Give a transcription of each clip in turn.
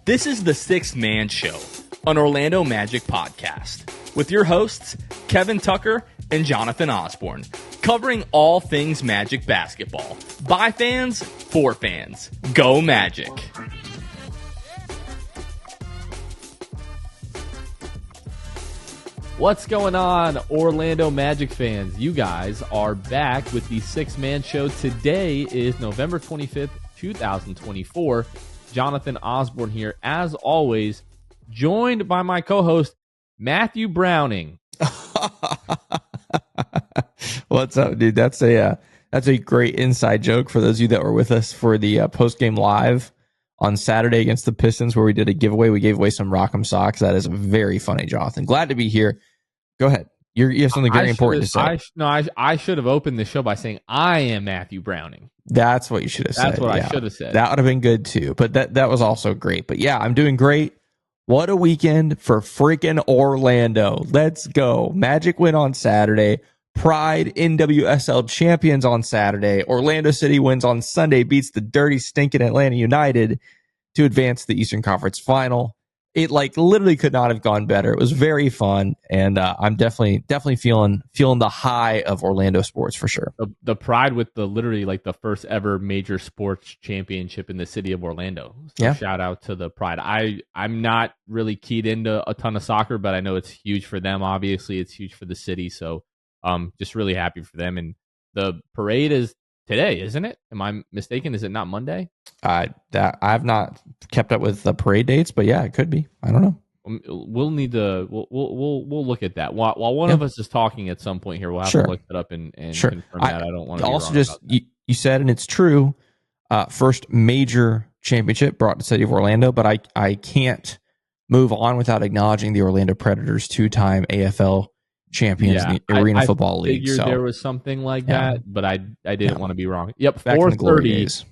This is the Sixth Man Show, an Orlando Magic podcast, with your hosts, Kevin Tucker and Jonathan Osborne, covering all things Magic basketball. By fans, for fans. Go Magic! What's going on, Orlando Magic fans? You guys are back with the Sixth Man Show. Today is November 25th, 2024. Jonathan Osborne here, as always, joined by my co-host, Matthew Browning. What's up, dude? That's a great inside joke for those of you that were with us for the post-game live on Saturday against the Pistons, where we did a giveaway. We gave away some Rock'em socks. That is very funny, Jonathan. Glad to be here. Go ahead. You have something very important to say. I should have opened the show by saying I am Matthew Browning. That's what you should have said. That's what I should have said. That would have been good too. But that was also great. But yeah, I'm doing great. What a weekend for freaking Orlando. Let's go. Magic win on Saturday. Pride NWSL champions on Saturday. Orlando City wins on Sunday, beats the dirty, stinking Atlanta United to advance to the Eastern Conference Final. It literally could not have gone better. It was very fun, and I'm definitely feeling the high of Orlando sports for sure. The Pride with the first ever major sports championship in the city of Orlando. So yeah. Shout out to the Pride. I'm not really keyed into a ton of soccer, but I know it's huge for them. Obviously, it's huge for the city. So just really happy for them. And the parade is today, isn't it? Am I mistaken? Is it not Monday? I've not kept up with the parade dates, but yeah, it could be. I don't know. We'll need to. We'll look at that while one of us is talking at some point here. We'll have to look it up and confirm that. I don't want to also just you said, and it's true. First major championship brought to the city of Orlando, but I can't move on without acknowledging the Orlando Predators, two-time AFL champions in the Arena Football League. I figured there was something like that, but I didn't want to be wrong. Yep, 4:30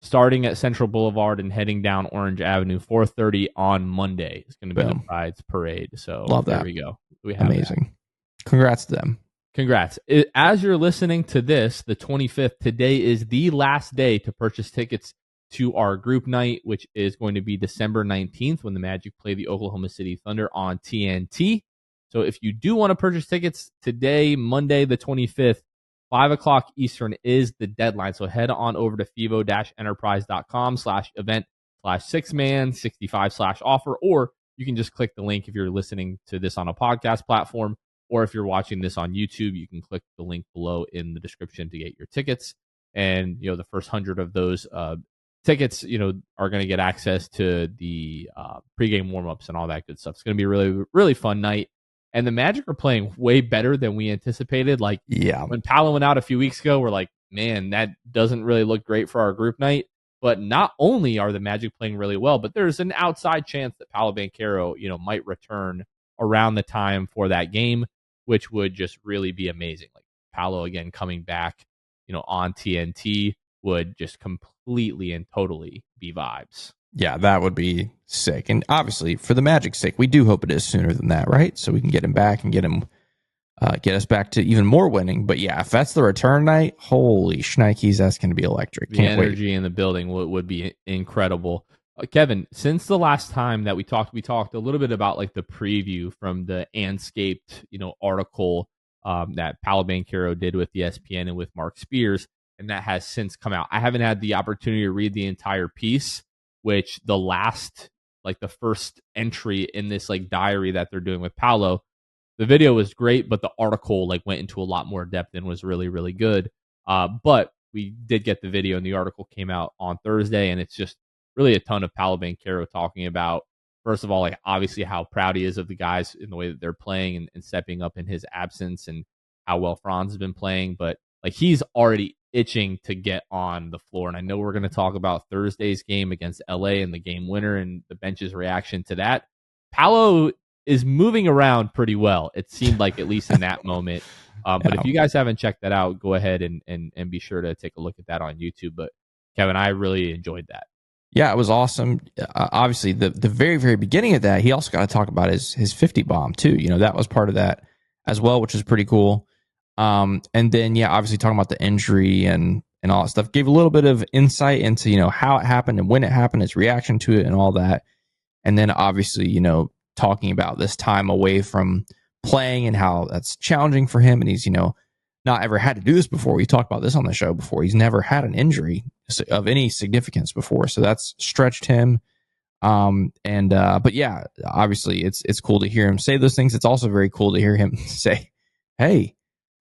starting at Central Boulevard and heading down Orange Avenue. 4:30 on Monday is going to be the Pride's parade. So love that. There we go. We have amazing. That. Congrats to them. Congrats. As you're listening to this, the 25th, today is the last day to purchase tickets to our group night, which is going to be December 19th when the Magic play the Oklahoma City Thunder on TNT. So if you do want to purchase tickets today, Monday the 25th, 5 o'clock Eastern is the deadline. So head on over to fivo-enterprise.com/event/6man65/offer, or you can just click the link if you're listening to this on a podcast platform, or if you're watching this on YouTube, you can click the link below in the description to get your tickets. And, the first 100 of those tickets, are going to get access to the pregame warmups and all that good stuff. It's going to be a really, really fun night. And the Magic are playing way better than we anticipated. When Paolo went out a few weeks ago, we're like, man, that doesn't really look great for our group night. But not only are the Magic playing really well, but there's an outside chance that Paolo Banchero, might return around the time for that game, which would just really be amazing. Like Paolo again coming back, on TNT would just completely and totally be vibes. Yeah, that would be sick. And obviously, for the Magic's sake, we do hope it is sooner than that, right? So we can get him back and get us back to even more winning. But yeah, if that's the return night, holy shnikes, that's going to be electric. The energy in the building would be incredible. Kevin, since the last time that we talked a little bit about the preview from the Anscaped, article that Paolo Banchero did with ESPN and with Mark Spears, and that has since come out. I haven't had the opportunity to read the entire piece, which the first entry in this diary that they're doing with Paolo, the video was great, but the article went into a lot more depth and was really, really good. But we did get the video, and the article came out on Thursday, and it's just really a ton of Paolo Banchero talking about, first of all, obviously how proud he is of the guys in the way that they're playing and stepping up in his absence, and how well Franz has been playing. But he's already itching to get on the floor. And I know we're going to talk about Thursday's game against LA and the game winner and the bench's reaction to that. Paolo is moving around pretty well, it seemed like, at least in that moment. But if you guys haven't checked that out, go ahead and be sure to take a look at that on YouTube. But Kevin, I really enjoyed that. Yeah, it was awesome. Obviously, the very, very beginning of that, he also got to talk about his 50 bomb too. That was part of that as well, which is pretty cool. And then, obviously talking about the injury and and all that stuff. Gave a little bit of insight into, you know, how it happened and when it happened, his reaction to it and all that. And then obviously, talking about this time away from playing and how that's challenging for him. And he's, not ever had to do this before. We talked about this on the show before. He's never had an injury of any significance before. So that's stretched him. But yeah, obviously it's cool to hear him say those things. It's also very cool to hear him say, hey,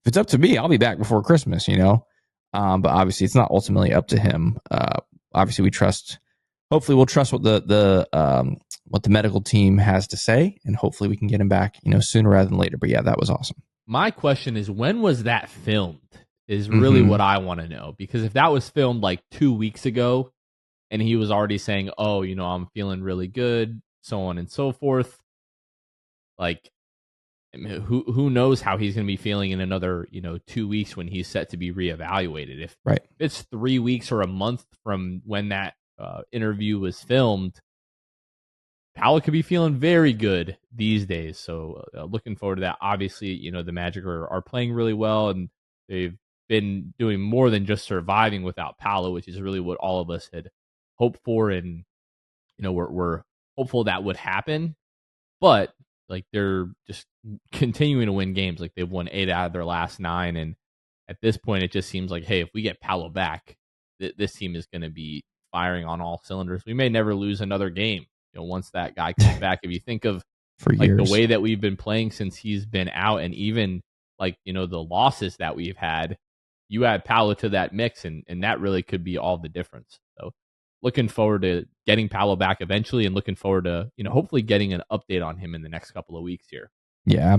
if it's up to me, I'll be back before Christmas, But obviously it's not ultimately up to him. Obviously hopefully we'll trust what what the medical team has to say, and hopefully we can get him back, sooner rather than later. But yeah, that was awesome. My question is, when was that filmed? Is really what I want to know. Because if that was filmed like 2 weeks ago, and he was already saying, "Oh, I'm feeling really good," so on and so forth, like, I mean, who knows how he's going to be feeling in another 2 weeks when he's set to be reevaluated? If it's 3 weeks or a month from when that interview was filmed, Paolo could be feeling very good these days. So looking forward to that. Obviously, the Magic are playing really well, and they've been doing more than just surviving without Paolo, which is really what all of us had hoped for, and we're hopeful that would happen. But like, they're just continuing to win games. Like, they've won 8 out of their last 9, and at this point, it just seems like, hey, if we get Paolo back, this team is going to be firing on all cylinders. We may never lose another game. Once that guy comes back, if you think of the way that we've been playing since he's been out, and even the losses that we've had, you add Paolo to that mix, and that really could be all the difference. So looking forward to getting Paolo back eventually, and looking forward to, hopefully getting an update on him in the next couple of weeks here. Yeah,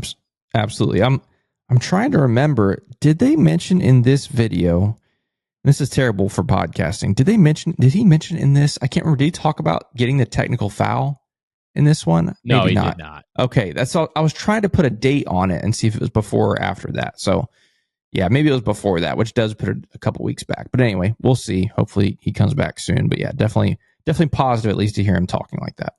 absolutely. I'm trying to remember, did they mention in this video, this is terrible for podcasting, did he mention in this, I can't remember, did he talk about getting the technical foul in this one? No, he did not. Okay, that's all. I was trying to put a date on it and see if it was before or after that. So yeah, maybe it was before that, which does put a couple weeks back. But anyway, we'll see. Hopefully he comes back soon. But yeah, definitely positive, at least, to hear him talking like that.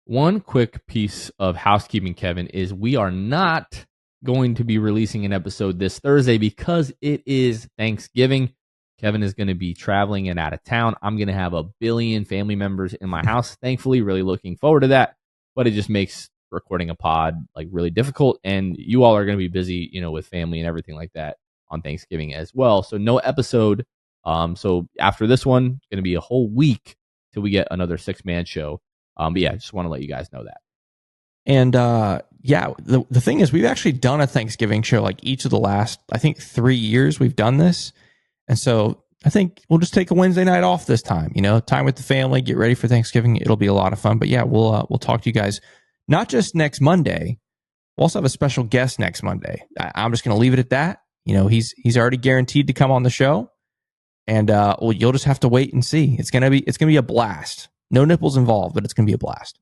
One quick piece of housekeeping, Kevin, is we are not going to be releasing an episode this Thursday because it is Thanksgiving. Kevin is going to be traveling and out of town. I'm going to have a billion family members in my house. Thankfully, really looking forward to that. But it just makes recording a pod really difficult. And you all are going to be busy, with family and everything like that on Thanksgiving as well. So no episode. So after this one, it's going to be a whole week till we get another 6-man show. But yeah, I just want to let you guys know that. And yeah, the thing is, we've actually done a Thanksgiving show like each of the last, I think, 3 years we've done this. And so I think we'll just take a Wednesday night off this time, time with the family, get ready for Thanksgiving. It'll be a lot of fun. But yeah, we'll talk to you guys, not just next Monday. We'll also have a special guest next Monday. I'm just going to leave it at that. He's already guaranteed to come on the show, and you'll just have to wait and see. It's going to be a blast. No nipples involved, but it's going to be a blast.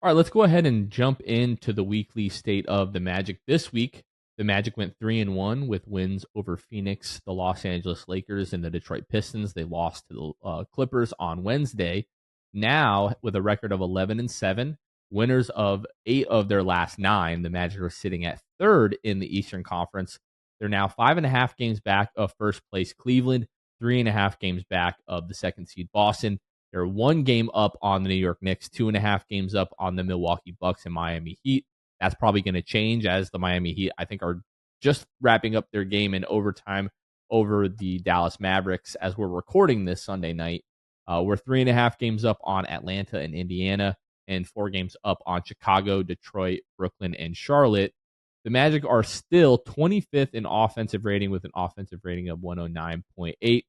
All right, let's go ahead and jump into the weekly state of the Magic this week. The Magic went 3-1 with wins over Phoenix, the Los Angeles Lakers, and the Detroit Pistons. They lost to the Clippers on Wednesday. Now, with a record of 11-7, winners of 8 of their last 9, the Magic are sitting at 3rd in the Eastern Conference. They're now 5.5 games back of first place Cleveland, 3.5 games back of the 2nd seed Boston. They're 1 game up on the New York Knicks, 2.5 games up on the Milwaukee Bucks and Miami Heat. That's probably going to change as the Miami Heat, I think, are just wrapping up their game in overtime over the Dallas Mavericks as we're recording this Sunday night. We're 3.5 games up on Atlanta and Indiana, and 4 games up on Chicago, Detroit, Brooklyn, and Charlotte. The Magic are still 25th in offensive rating with an offensive rating of 109.8.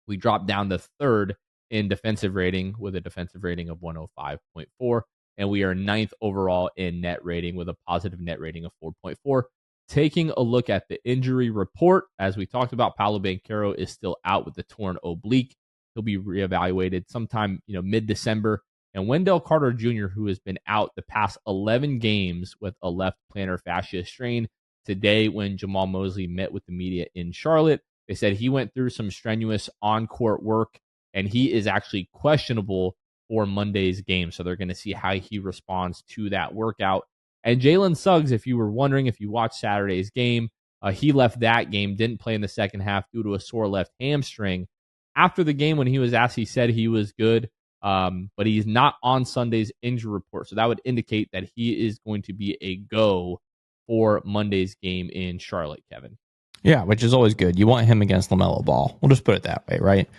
We dropped down to 3rd in defensive rating with a defensive rating of 105.4. And we are 9th overall in net rating with a positive net rating of 4.4. Taking a look at the injury report, as we talked about, Paolo Banchero is still out with the torn oblique. He'll be reevaluated sometime, mid-December. And Wendell Carter Jr., who has been out the past 11 games with a left plantar fascia strain, today when Jamal Mosley met with the media in Charlotte, they said he went through some strenuous on-court work, and he is actually questionable for Monday's game. So they're going to see how he responds to that workout. And Jalen Suggs, if you were wondering, if you watched Saturday's game, he left that game, didn't play in the second half due to a sore left hamstring. After the game, when he was asked, he said he was good. But he's not on Sunday's injury report. So that would indicate that he is going to be a go for Monday's game in Charlotte, Kevin. Yeah, which is always good. You want him against LaMelo Ball. We'll just put it that way, right?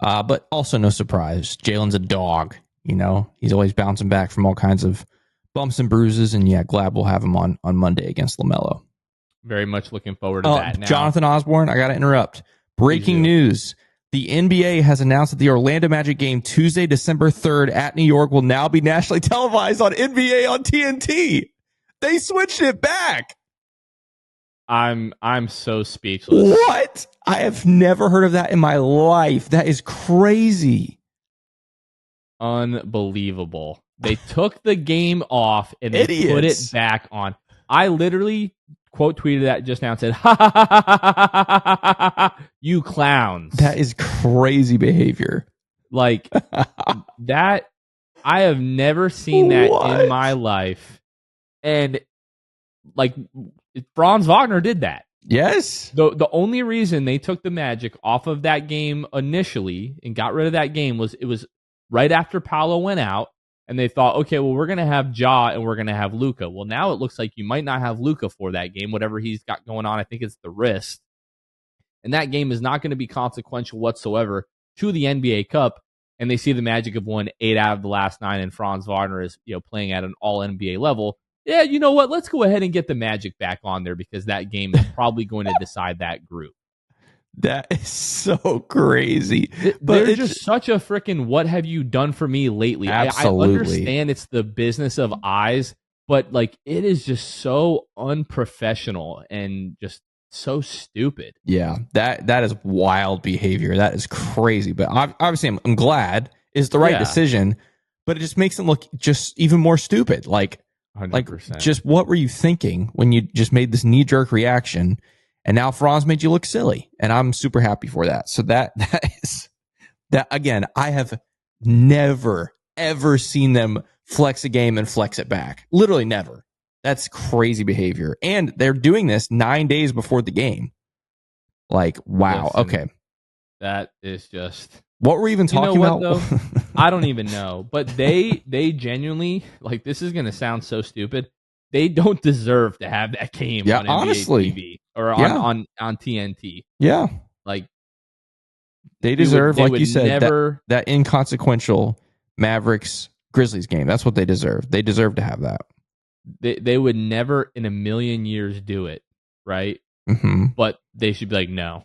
But also no surprise. Jalen's a dog. He's always bouncing back from all kinds of bumps and bruises. And yeah, glad we'll have him on Monday against LaMelo. Very much looking forward to that. Now, Jonathan Osborne, I got to interrupt. Breaking news. The NBA has announced that the Orlando Magic game Tuesday, December 3rd at New York will now be nationally televised on NBA on TNT. They switched it back. I'm so speechless. What? I have never heard of that in my life. That is crazy. Unbelievable. They took the game off and they Idiots. put it back on. I literally quote tweeted that just now and said, ha ha ha ha ha ha ha, you clowns. That is crazy behavior. Like that. I have never seen that in my life. And like Franz Wagner did that. Yes. The only reason they took the Magic off of that game initially and got rid of that game was it was right after Paolo went out, and they thought, okay, well, we're going to have Ja and we're going to have Luka. Well, now it looks like you might not have Luka for that game, whatever he's got going on. I think it's the wrist. And that game is not going to be consequential whatsoever to the NBA Cup. And they see the Magic have won 8 out of the last 9, and Franz Wagner is playing at an all-NBA level. Yeah, you know what? Let's go ahead and get the Magic back on there because that game is probably going to decide that group. That is so crazy. But they're just such a freaking what have you done for me lately? Absolutely. I understand it's the business of eyes, but like it is just so unprofessional and just so stupid. Yeah, that is wild behavior. That is crazy. But obviously, I'm glad it's the right decision, but it just makes them look just even more stupid. Like 100%. Just what were you thinking when you just made this knee-jerk reaction? And now Franz made you look silly, and I'm super happy for that. So that is that again. I have never ever seen them flex a game and flex it back. Literally never. That's crazy behavior, and they're doing this 9 days before the game. Like, wow. Listen, okay, that is just what were we even talking about? Though? I don't even know, but they genuinely like this is going to sound so stupid. They don't deserve to have that game on NBA honestly. TV or on TNT. Yeah. Like they deserve, they like would you said, never, that inconsequential Mavericks Grizzlies game. That's what they deserve. They deserve to have that. They would never in a million years do it, right? Mm-hmm. But they should be like, no,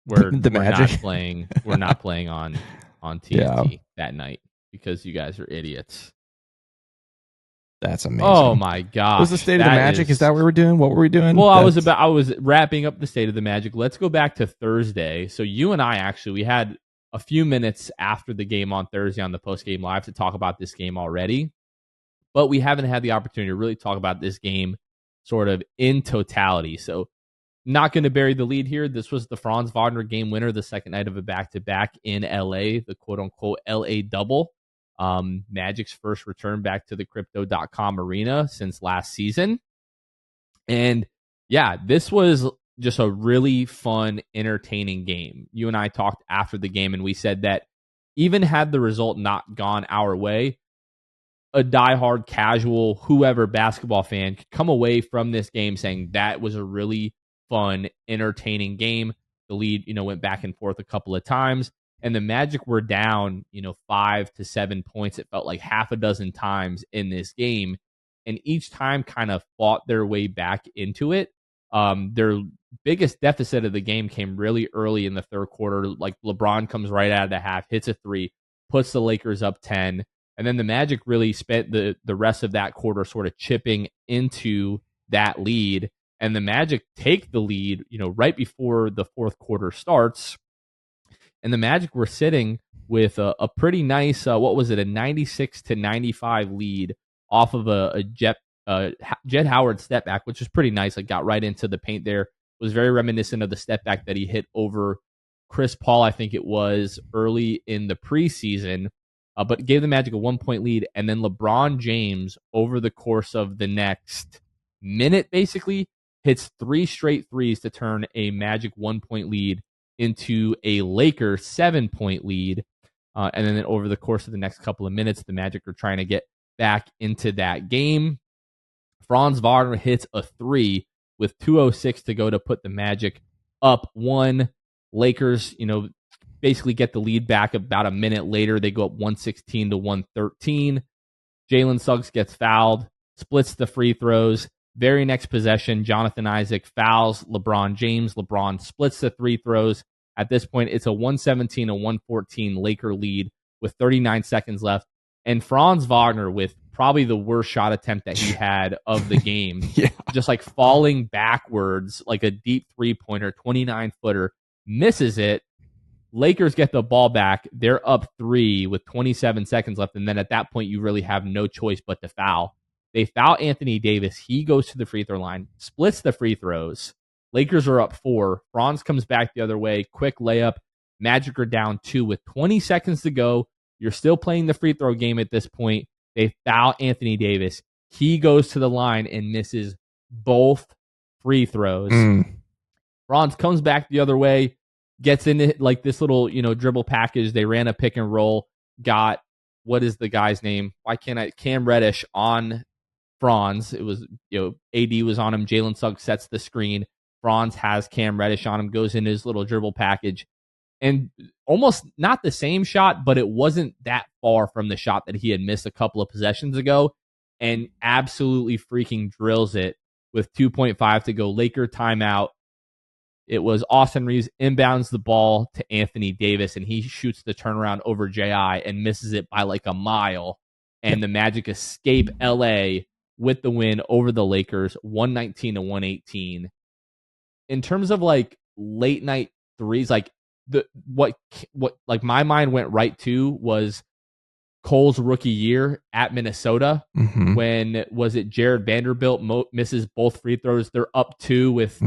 we're not playing. We're not playing on TNT that night because you guys are idiots. That's amazing. Oh my gosh. What was the state of the Magic? Is that what we were doing? What were we doing? Well, I was wrapping up the state of the Magic. Let's go back to Thursday. So you and I we had a few minutes after the game on Thursday on the post-game live to talk about this game already. But we haven't had the opportunity to really talk about this game sort of in totality. So not going to bury the lead here. This was the Franz Wagner game winner, the second night of a back-to-back in LA, the quote-unquote LA double. Magic's first return back to the Crypto.com arena since last season. And yeah, this was just a really fun, entertaining game. You and I talked after the game and we said that even had the result not gone our way, a diehard, casual, whoever basketball fan could come away from this game saying that was a really fun, entertaining game. The lead, went back and forth a couple of times. And the Magic were down, 5 to 7 points. It felt like half a dozen times in this game. And each time kind of fought their way back into it. Their biggest deficit of the game came really early in the third quarter. Like LeBron comes right out of the half, hits a 3, puts the Lakers up 10. And then the Magic really spent the rest of that quarter sort of chipping into that lead. And the Magic take the lead, right before the fourth quarter starts. And the Magic were sitting with a pretty nice, a 96 to 95 lead off of a Jet Howard step back, which was pretty nice. Like got right into the paint there. Was very reminiscent of the step back that he hit over Chris Paul, I think it was early in the preseason, but gave the Magic a 1-point lead. And then LeBron James, over the course of the next minute, basically hits 3 straight threes to turn a Magic 1-point lead into a Lakers 7-point lead. And then over the course of the next couple of minutes, the Magic are trying to get back into that game. Franz Wagner hits a 3 with 2:06 to go to put the Magic up 1. Lakers, basically get the lead back about a minute later. They go up 116 to 113. Jalen Suggs gets fouled, splits the free throws. Very next possession, Jonathan Isaac fouls LeBron James. LeBron splits the free throws. At this point, it's a 117 to 114 Laker lead with 39 seconds left. And Franz Wagner with probably the worst shot attempt that he had of the game. Yeah. Just like falling backwards like a deep three-pointer, 29-footer, misses it. Lakers get the ball back. They're up 3 with 27 seconds left. And then at that point, you really have no choice but to foul. They foul Anthony Davis. He goes to the free throw line, splits the free throws. Lakers are up 4. Franz comes back the other way. Quick layup. Magic are down 2 with 20 seconds to go. You're still playing the free throw game at this point. They foul Anthony Davis. He goes to the line and misses both free throws. Franz comes back the other way, gets into like this little, dribble package. They ran a pick and roll, got, what is the guy's name? Cam Reddish on Franz. It was, AD was on him. Jalen Suggs sets the screen. Franz has Cam Reddish on him, goes into his little dribble package. And almost not the same shot, but it wasn't that far from the shot that he had missed a couple of possessions ago, and absolutely freaking drills it with 2.5 to go. Laker timeout. It was Austin Reeves inbounds the ball to Anthony Davis, and he shoots the turnaround over J.I. and misses it by like a mile. And the Magic escape L.A. with the win over the Lakers, 119 to 118. In terms of like late night threes, like what like my mind went right to was Cole's rookie year at Minnesota. When was it Jared Vanderbilt misses both free throws. They're up 2 with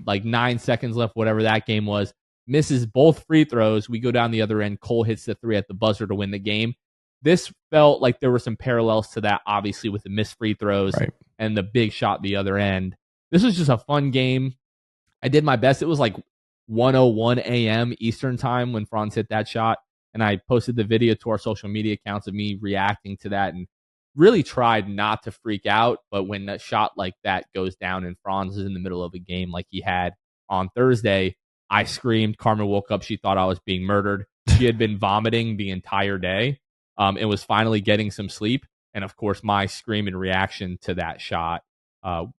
like 9 seconds left, whatever that game was. Misses both free throws. We go down the other end. Cole hits the 3 at the buzzer to win the game. This felt like there were some parallels to that, obviously, with the missed free throws and the big shot the other end. This was just a fun game. I did my best. It was like 1:01 a.m. Eastern time when Franz hit that shot. And I posted the video to our social media accounts of me reacting to that and really tried not to freak out. But when a shot like that goes down and Franz is in the middle of a game like he had on Thursday, I screamed. Carmen woke up. She thought I was being murdered. She had been vomiting the entire day and was finally getting some sleep. And of course, my scream and reaction to that shot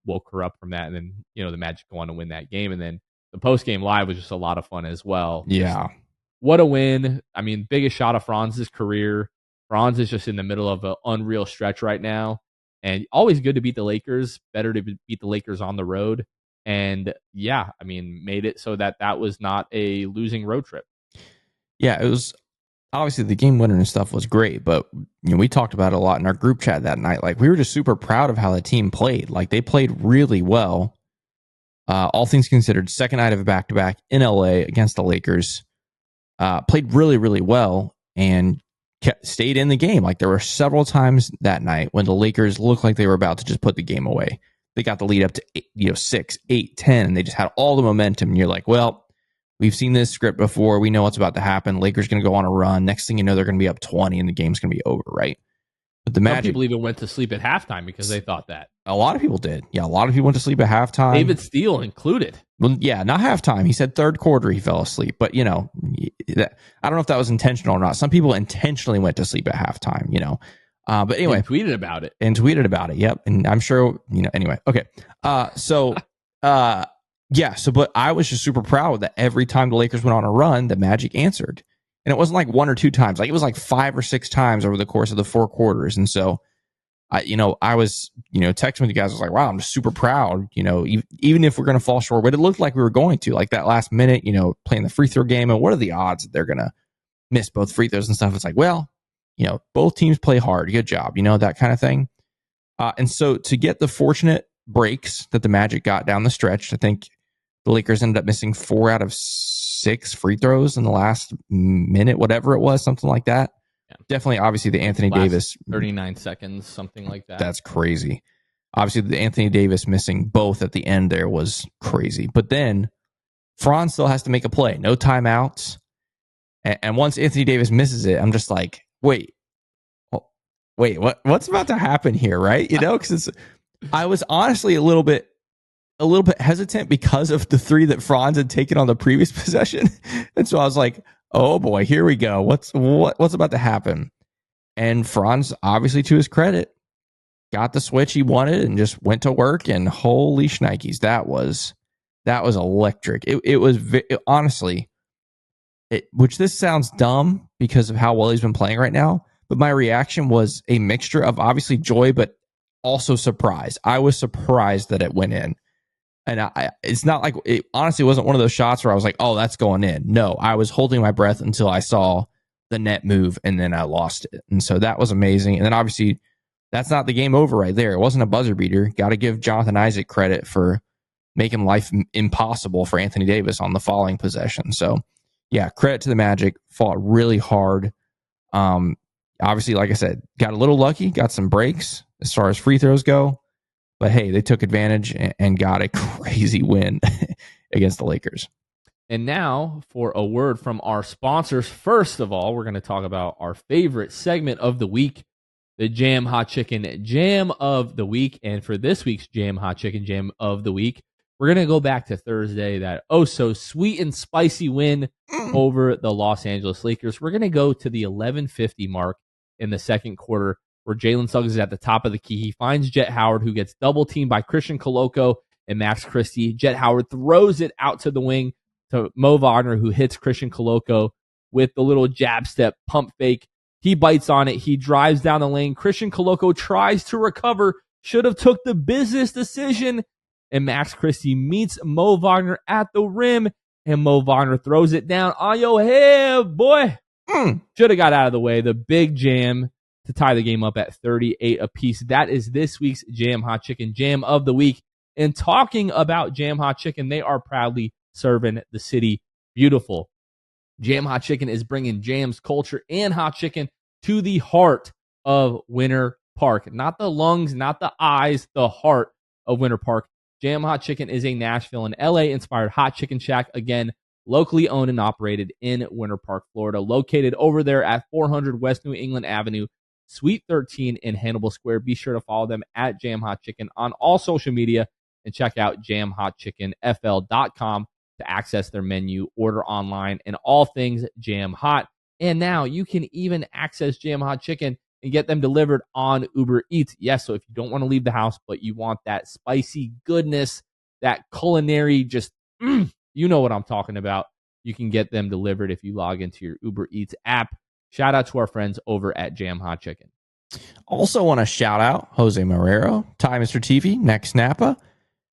woke her up from that. And then, the Magic go on to win that game. And then the post-game live was just a lot of fun as well. Yeah. What a win. I mean, biggest shot of Franz's career. Franz is just in the middle of an unreal stretch right now. And always good to beat the Lakers. Better to beat the Lakers on the road. And yeah, I mean, made it so that was not a losing road trip. Yeah, it was obviously the game winner and stuff was great, but we talked about it a lot in our group chat that night. Like, we were just super proud of how the team played. Like, they played really well. All things considered, second night of a back-to-back in LA against the Lakers. Played really, really well and stayed in the game. Like, there were several times that night when the Lakers looked like they were about to just put the game away. They got the lead up to 6, 8, 10, and they just had all the momentum. And you're like, well, we've seen this script before. We know what's about to happen. Lakers going to go on a run. Next thing you know, they're going to be up 20 and the game's going to be over, right? But the Magic, some people even went to sleep at halftime because they thought that. A lot of people did. Yeah, a lot of people went to sleep at halftime. David Steele included. Well, yeah, not halftime. He said third quarter he fell asleep. But, I don't know if that was intentional or not. Some people intentionally went to sleep at halftime, But anyway. And tweeted about it. Yep. And I'm sure, anyway. Okay. But I was just super proud that every time the Lakers went on a run, the Magic answered. And it wasn't like 1 or 2 times. Like, it was like 5 or 6 times over the course of the 4 quarters. And so, I was, texting with you guys. I was like, wow, I'm just super proud, even if we're going to fall short. But it looked like we were going to. Like, that last minute, playing the free throw game. And what are the odds that they're going to miss both free throws and stuff? It's like, well, both teams play hard. Good job, that kind of thing. And so to get the fortunate breaks that the Magic got down the stretch, I think the Lakers ended up missing 4 out of 6 free throws in the last minute, whatever it was, something like that. Yeah. Definitely, obviously, the Anthony Davis. 39 seconds, something like that. That's crazy. Obviously, the Anthony Davis missing both at the end there was crazy. But then Franz still has to make a play. No timeouts. And once Anthony Davis misses it, I'm just like, wait, what's about to happen here, right? Because I was honestly a little bit hesitant because of the three that Franz had taken on the previous possession, and so I was like, oh boy, here we go. What's about to happen? And Franz, obviously to his credit, got the switch he wanted and just went to work. And holy shnikes, that was electric. It was honestly, which this sounds dumb because of how well he's been playing right now. But my reaction was a mixture of obviously joy, but also surprise. I was surprised that it went in. And it's not like it honestly wasn't one of those shots where I was like, oh, that's going in. No, I was holding my breath until I saw the net move and then I lost it. And so that was amazing. And then obviously that's not the game over right there. It wasn't a buzzer beater. Got to give Jonathan Isaac credit for making life impossible for Anthony Davis on the following possession. So yeah, credit to the Magic. Fought really hard. Obviously, like I said, got a little lucky, got some breaks as far as free throws go. But hey, they took advantage and got a crazy win against the Lakers. And now for a word from our sponsors. First of all, we're going to talk about our favorite segment of the week, the Jam Hot Chicken Jam of the Week. And for this week's Jam Hot Chicken Jam of the Week, we're going to go back to Thursday, that so-sweet and spicy win over the Los Angeles Lakers. We're going to go to the 11:50 mark in the second quarter, where Jalen Suggs is at the top of the key. He finds Jet Howard, who gets double-teamed by Christian Koloko and Max Christie. Jet Howard throws it out to the wing to Mo Wagner, who hits Christian Koloko with the little jab step pump fake. He bites on it. He drives down the lane. Christian Koloko tries to recover. Should have took the business decision. And Max Christie meets Mo Wagner at the rim. And Mo Wagner throws it down on your head, boy. Should have got out of the way. The big jam to tie the game up at 38 apiece. That is this week's Jam Hot Chicken Jam of the Week. And talking about Jam Hot Chicken, they are proudly serving the city beautiful. Jam Hot Chicken is bringing jams, culture, and hot chicken to the heart of Winter Park. Not the lungs, not the eyes, the heart of Winter Park. Jam Hot Chicken is a Nashville and LA-inspired hot chicken shack. Again, locally owned and operated in Winter Park, Florida. Located over there at 400 West New England Avenue, Suite 13 in Hannibal Square. Be sure to follow them at Jam Hot Chicken on all social media and check out jamhotchickenfl.com to access their menu, order online, and all things Jam Hot. And now you can even access Jam Hot Chicken and get them delivered on Uber Eats. Yes, so if you don't want to leave the house, but you want that spicy goodness, that culinary, just, you know what I'm talking about, you can get them delivered if you log into your Uber Eats app. Shout out to our friends over at Jam Hot Chicken. Also want to shout out Jose Marrero, Ty Mr. TV, Next Napa,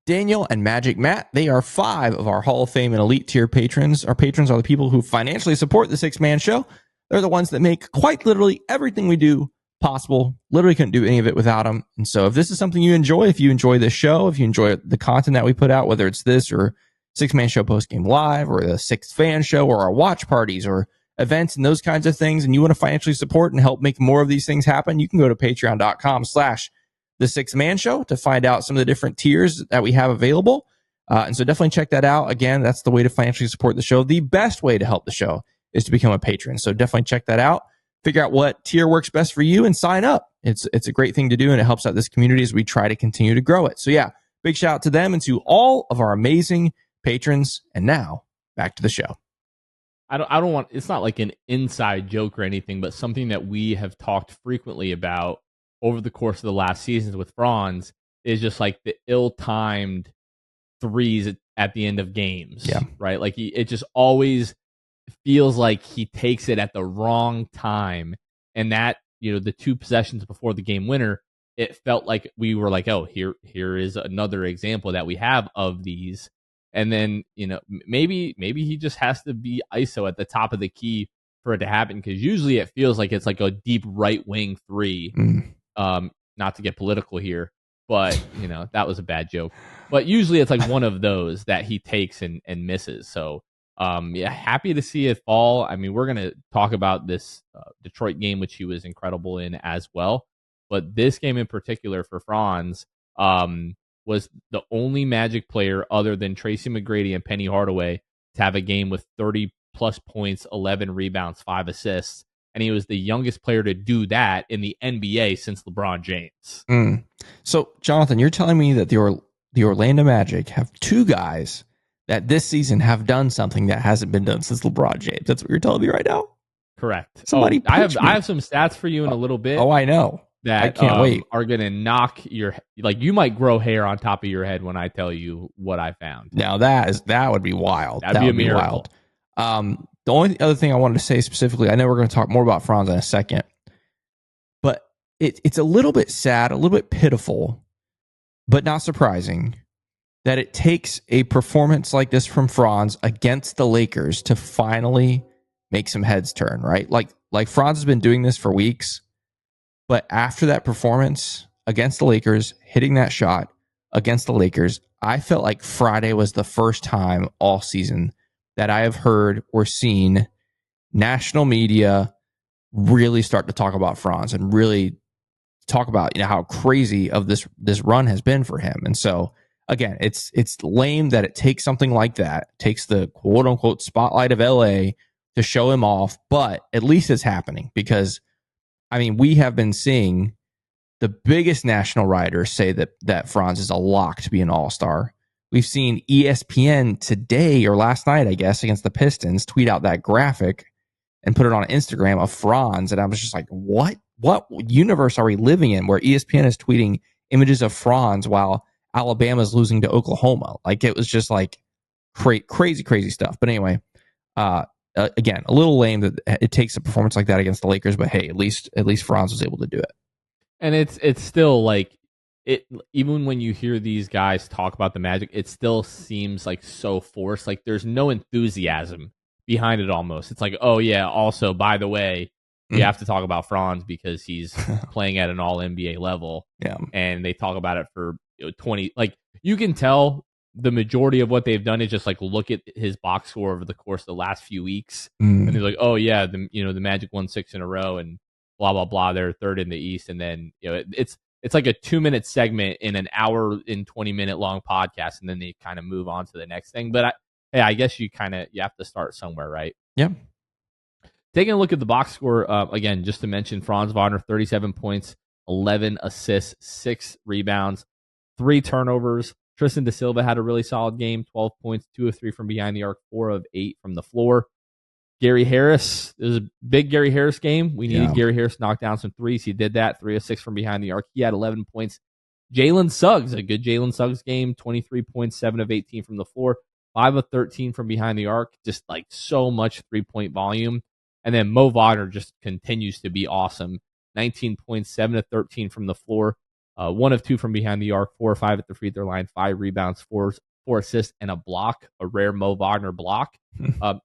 Daniel, and Magic Matt. They are 5 of our Hall of Fame and Elite tier patrons. Our patrons are the people who financially support the Six Man Show. They're the ones that make quite literally everything we do possible. Literally couldn't do any of it without them. And so if this is something you enjoy, if you enjoy this show, if you enjoy the content that we put out, whether it's this or Six Man Show Post Game Live or the Sixth Fan Show or our watch parties or events and those kinds of things, and you want to financially support and help make more of these things happen, you can go to patreon.com/The Sixth Man Show to find out some of the different tiers that we have available. And so definitely check that out. Again, that's the way to financially support the show. The best way to help the show is to become a patron. So definitely check that out. Figure out what tier works best for you and sign up. It's a great thing to do, and it helps out this community as we try to continue to grow it. So yeah, big shout out to them and to all of our amazing patrons. And now back to the show. I don't want, it's not like an inside joke or anything, but something that we have talked frequently about over the course of the last seasons with Franz is just like the ill-timed threes at the end of games. Yeah. Right? Like it just always feels like he takes it at the wrong time. And that, the 2 possessions before the game winner, it felt like we were like, oh, here is another example that we have of these. And then, maybe he just has to be ISO at the top of the key for it to happen, because usually it feels like it's like a deep right wing 3. Not to get political here, but that was a bad joke. But usually it's like one of those that he takes and misses. So yeah, happy to see it fall. I mean, we're gonna talk about this Detroit game, which he was incredible in as well. But this game in particular for Franz was the only Magic player other than Tracy McGrady and Penny Hardaway to have a game with 30 plus points, 11 rebounds, 5 assists. And he was the youngest player to do that in the NBA since LeBron James. So, Jonathan, you're telling me that the Orlando Magic have two guys that this season have done something that hasn't been done since LeBron James. That's what you're telling me right now? Correct. Somebody I have some stats for you in a little bit. Oh, I know. That I can't wait. Are going to knock your, like, you might grow hair on top of your head when I tell you what I found. Now that would be wild. That'd be a miracle. Wild. The only other thing I wanted to say specifically, I know we're going to talk more about Franz in a second, but it's a little bit sad, a little bit pitiful, but not surprising that it takes a performance like this from Franz against the Lakers to finally make some heads turn, right? Like Franz has been doing this for weeks, but after that performance against the Lakers, hitting that shot against the Lakers, I felt like Friday was the first time all season that I have heard or seen national media really start to talk about Franz and really talk about, how crazy of this run has been for him. And so again, it's lame that it takes something like that, takes the quote unquote spotlight of LA to show him off, but at least it's happening because we have been seeing the biggest national writers say that Franz is a lock to be an all-star. We've seen ESPN today or last night, I guess, against the Pistons tweet out that graphic and put it on Instagram of Franz. And I was just like, what universe are we living in where ESPN is tweeting images of Franz while Alabama's losing to Oklahoma? Like, it was just like crazy stuff. But anyway, again, a little lame that it takes a performance like that against the Lakers, but hey, at least Franz was able to do it. And it's still like it. Even when you hear these guys talk about the Magic, it still seems like so forced. Like there's no enthusiasm behind it. Almost, it's like, oh yeah. Also, by the way, we have to talk about Franz because he's playing at an All NBA level. Yeah, and they talk about it for 20. Like you can tell the majority of what they've done is just like look at his box score over the course of the last few weeks, and they're like, oh yeah, the Magic won 6 in a row and blah blah blah. They're third in the East, and then it's like a 2-minute segment in an hour and 20-minute long podcast, and then they kind of move on to the next thing. But I guess you have to start somewhere, right? Yeah. Taking a look at the box score again, just to mention, Franz Wagner 37 points, 11 assists, 6 rebounds, 3 turnovers. Tristan Da Silva had a really solid game, 12 points, 2 of 3 from behind the arc, 4 of 8 from the floor. Gary Harris, it was a big Gary Harris game. We needed Gary Harris to knock down some threes. He did that, 3 of 6 from behind the arc. He had 11 points. Jalen Suggs, a good Jalen Suggs game, 23 points, 7 of 18 from the floor, 5 of 13 from behind the arc. Just like so much 3-point volume. And then Mo Wagner just continues to be awesome. 19 points, 7 of 13 from the floor, 1 of 2 from behind the arc, 4 or 5 at the free throw line, 5 rebounds, 4 assists, and a block, a rare Mo Wagner block.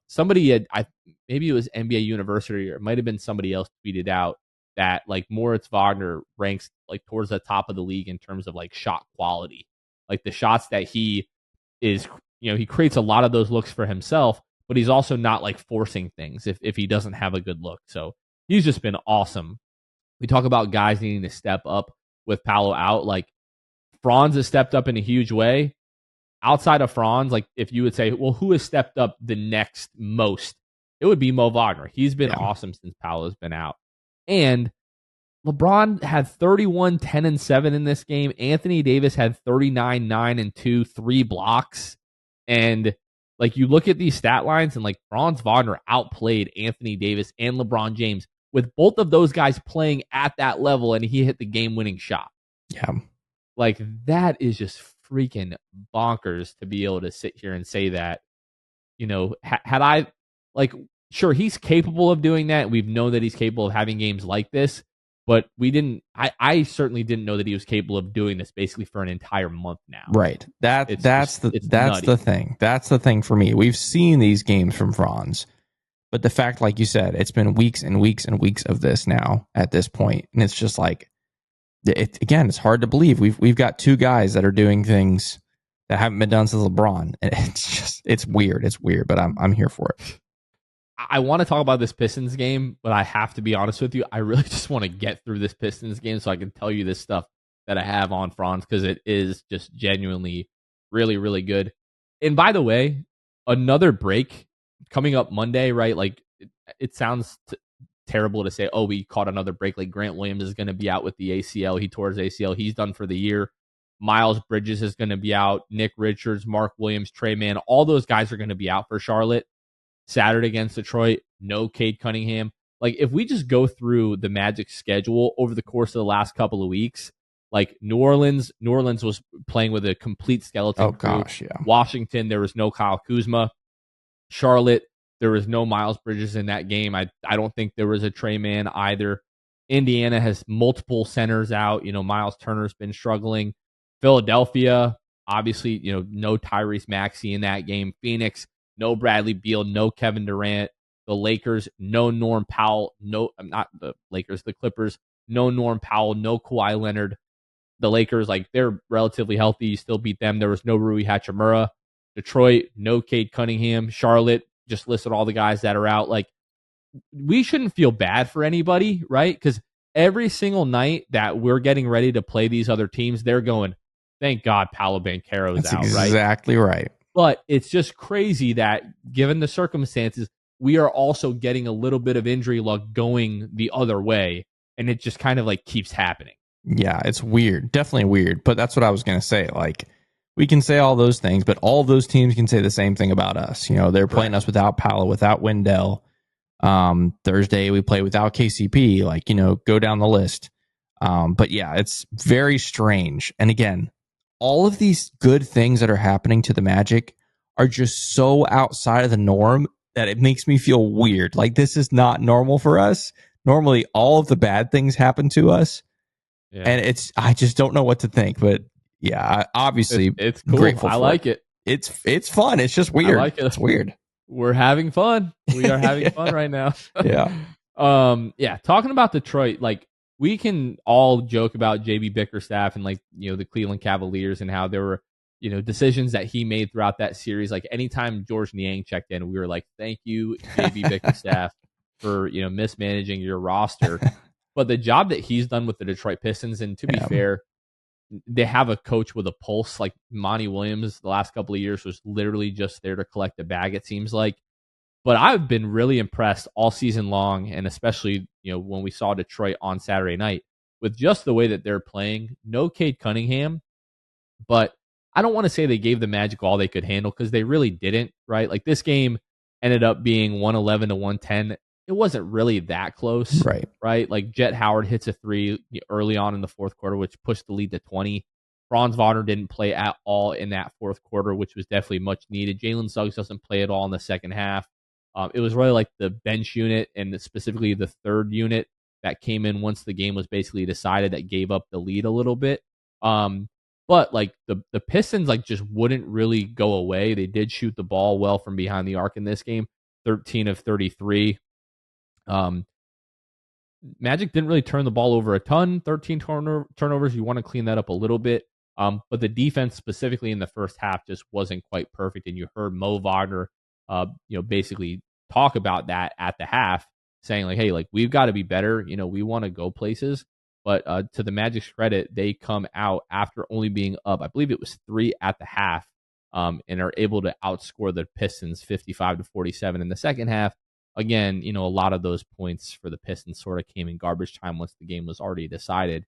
Somebody had, maybe it was NBA University, or it might have been somebody else tweeted out that like Moritz Wagner ranks like towards the top of the league in terms of like shot quality. Like the shots that he is, he creates a lot of those looks for himself, but he's also not like forcing things if he doesn't have a good look. So he's just been awesome. We talk about guys needing to step up with Paolo out. Like Franz has stepped up in a huge way. Outside of Franz, like if you would say, well, who has stepped up the next most? It would be Mo Wagner. He's been awesome since Paolo's been out. And LeBron had 31, 10, and 7 in this game. Anthony Davis had 39, 9, and 2, 3 blocks. And like you look at these stat lines and like Franz Wagner outplayed Anthony Davis and LeBron James with both of those guys playing at that level, and he hit the game-winning shot. Yeah. Like that is just freaking bonkers to be able to sit here and say that. Had I like, sure, he's capable of doing that. We've known that he's capable of having games like this, but I certainly didn't know that he was capable of doing this basically for an entire month now. Right. That's the thing. That's the thing for me. We've seen these games from Franz, but the fact, like you said, it's been weeks and weeks and weeks of this now at this point, and it's just like, it's hard to believe we've got two guys that are doing things that haven't been done since LeBron, and it's weird. It's weird, but I'm here for it. I want to talk about this Pistons game, but I have to be honest with you. I really just want to get through this Pistons game so I can tell you this stuff that I have on Franz, because it is just genuinely really, really good. And by the way, another break coming up Monday, right? Like it sounds terrible to say, oh, we caught another break. Like Grant Williams is going to be out with the ACL. He tore his ACL. He's done for the year. Miles Bridges is going to be out. Nick Richards, Mark Williams, Trey Mann, all those guys are going to be out for Charlotte. Saturday against Detroit, no Cade Cunningham. Like if we just go through the Magic schedule over the course of the last couple of weeks, like New Orleans was playing with a complete skeleton. Oh gosh, yeah. Washington, there was no Kyle Kuzma. Charlotte, there was no Miles Bridges in that game. I don't think there was a Trey Mann either. Indiana has multiple centers out. Miles Turner's been struggling. Philadelphia, obviously, no Tyrese Maxey in that game. Phoenix, no Bradley Beal, no Kevin Durant. The Lakers, no Norm Powell. No, not the Lakers, the Clippers, no Norm Powell, no Kawhi Leonard. The Lakers, like, they're relatively healthy. You still beat them. There was no Rui Hachimura. Detroit, no Cade Cunningham. Charlotte, just listed all the guys that are out. Like, we shouldn't feel bad for anybody, right? Because every single night that we're getting ready to play these other teams, they're going, thank God Paolo Banchero is out, right? That's exactly right. But it's just crazy that, given the circumstances, we are also getting a little bit of injury luck going the other way, and it just kind of like keeps happening. Yeah, it's weird. Definitely weird. But that's what I was going to say. Like, we can say all those things, but all those teams can say the same thing about us. They're playing us without Paolo, without Wendell. Thursday we play without KCP. Like, go down the list. But yeah, it's very strange. And again, all of these good things that are happening to the Magic are just so outside of the norm that it makes me feel weird. Like, this is not normal for us. Normally, all of the bad things happen to us. Yeah. And I just don't know what to think. But yeah, obviously, it's cool. Grateful I like it. It's fun. It's just weird. I like it. It's weird. We're having fun. We are having fun right now. Yeah. Talking about Detroit, like, we can all joke about JB Bickerstaff and, like, the Cleveland Cavaliers and how there were, decisions that he made throughout that series. Like, anytime George Niang checked in, we were like, thank you, JB Bickerstaff, for, mismanaging your roster. But the job that he's done with the Detroit Pistons, and to be fair, they have a coach with a pulse. Like Monty Williams, the last couple of years was literally just there to collect a bag, it seems like. But I've been really impressed all season long, and especially when we saw Detroit on Saturday night, with just the way that they're playing. No Cade Cunningham, but I don't want to say they gave the Magic all they could handle, because they really didn't, right? Like, this game ended up being 111 to 110. It wasn't really that close, right? Like, Jet Howard hits a three early on in the fourth quarter, which pushed the lead to 20. Franz Wagner didn't play at all in that fourth quarter, which was definitely much needed. Jalen Suggs doesn't play at all in the second half. It was really like the bench unit, and specifically the third unit that came in once the game was basically decided, that gave up the lead a little bit. But like the Pistons, like, just wouldn't really go away. They did shoot the ball well from behind the arc in this game, 13 of 33. Magic didn't really turn the ball over a ton, 13 turnovers. You want to clean that up a little bit. But the defense specifically in the first half just wasn't quite perfect. And you heard Mo Wagner, basically talk about that at the half, saying like, hey, like, we've got to be better. We want to go places. But to the Magic's credit, they come out after only being up, I believe it was 3 at the half, and are able to outscore the Pistons 55 to 47 in the second half. Again, a lot of those points for the Pistons sort of came in garbage time once the game was already decided.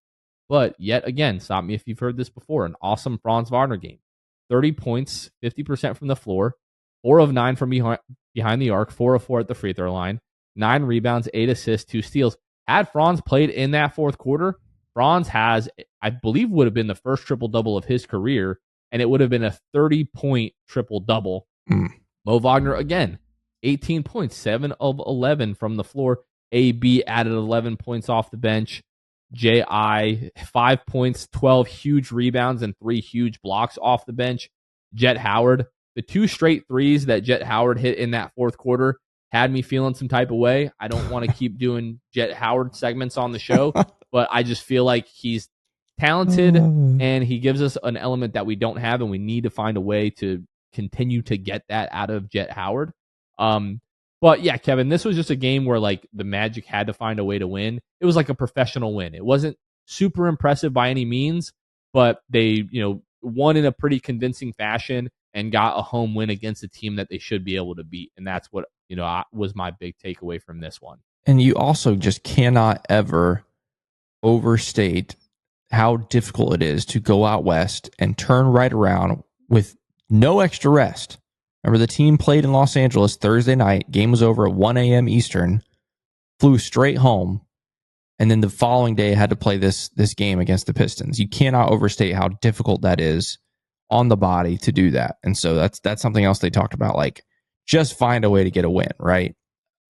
But yet again, stop me if you've heard this before, an awesome Franz Wagner game. 30 points, 50% from the floor, 4 of 9 from behind the arc, 4 of 4 at the free throw line, 9 rebounds, 8 assists, 2 steals. Had Franz played in that fourth quarter, Franz has, I believe, would have been the first triple-double of his career, and it would have been a 30-point triple-double. Mo Wagner, again, 18 points, 7 of 11 from the floor. AB added 11 points off the bench. J.I., 5 points, 12 huge rebounds, and 3 huge blocks off the bench. Jet Howard, the 2 straight threes that Jet Howard hit in that fourth quarter had me feeling some type of way. I don't want to keep doing Jet Howard segments on the show, but I just feel like he's talented, and he gives us an element that we don't have, and we need to find a way to continue to get that out of Jet Howard. But yeah, Kevin, this was just a game where, like, the Magic had to find a way to win. It was like a professional win. It wasn't super impressive by any means, but they, won in a pretty convincing fashion. and got a home win against a team that they should be able to beat. And that's what, was my big takeaway from this one. And you also just cannot ever overstate how difficult it is to go out west and turn right around with no extra rest. Remember, the team played in Los Angeles Thursday night. Game was over at 1 a.m. Eastern. Flew straight home. And then the following day had to play this game against the Pistons. You cannot overstate how difficult that is on the body to do that. And so that's something else they talked about. Like, just find a way to get a win, right?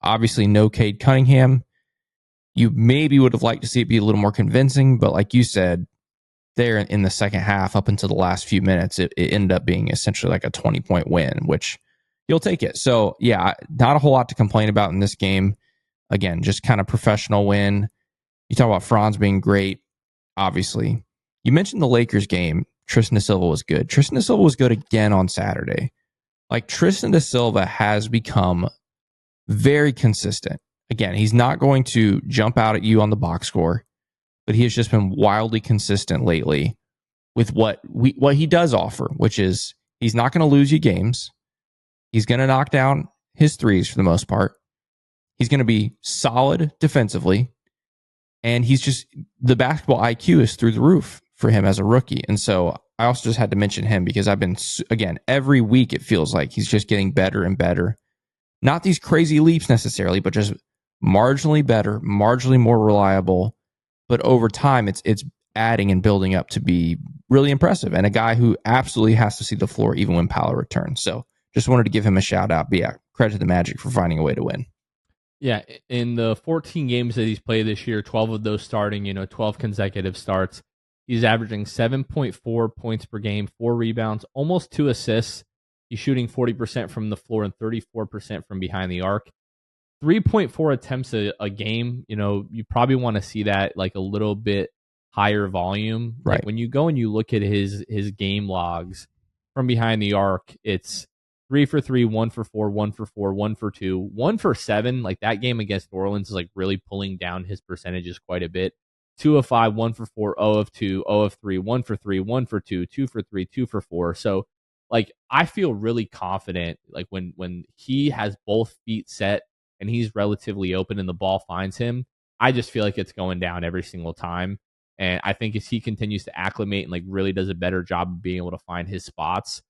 Obviously, no Cade Cunningham. You maybe would have liked to see it be a little more convincing, but like you said, there in the second half, up until the last few minutes, it ended up being essentially like a 20-point win, which you'll take it. So, yeah, not a whole lot to complain about in this game. Again, just kind of professional win. You talk about Franz being great, obviously. You mentioned the Lakers game. Tristan da Silva was good. Tristan da Silva was good again on Saturday. Like, Tristan da Silva has become very consistent. Again, he's not going to jump out at you on the box score, but he has just been wildly consistent lately with what he does offer, which is he's not going to lose you games. He's going to knock down his threes for the most part. He's going to be solid defensively. And he's just, the basketball IQ is through the roof for him as a rookie. And so I also just had to mention him because I've been, again, every week it feels like he's just getting better and better. Not these crazy leaps necessarily, but just marginally better, marginally more reliable. But over time, it's adding and building up to be really impressive. And a guy who absolutely has to see the floor even when Paolo returns. So just wanted to give him a shout out. But yeah, credit to the Magic for finding a way to win. Yeah, in the 14 games that he's played this year, 12 of those starting, 12 consecutive starts, he's averaging 7.4 points per game, 4 rebounds, almost 2 assists. He's shooting 40% from the floor and 34% from behind the arc. 3.4 attempts a game. You probably want to see that like a little bit higher volume. Right. Like when you go and you look at his game logs from behind the arc, it's 3 for 3, 1 for 4, 1 for 4, 1 for 2, 1 for 7. Like that game against New Orleans is like really pulling down his percentages quite a bit. 2 of 5, 1 for 4, 0 of 2, 0 of 3, 1 for 3, 1 for 2, 2 for 3, 2 for 4. So like I feel really confident like when he has both feet set and he's relatively open and the ball finds him, I just feel like it's going down every single time. And I think as he continues to acclimate and like really does a better job of being able to find his spots,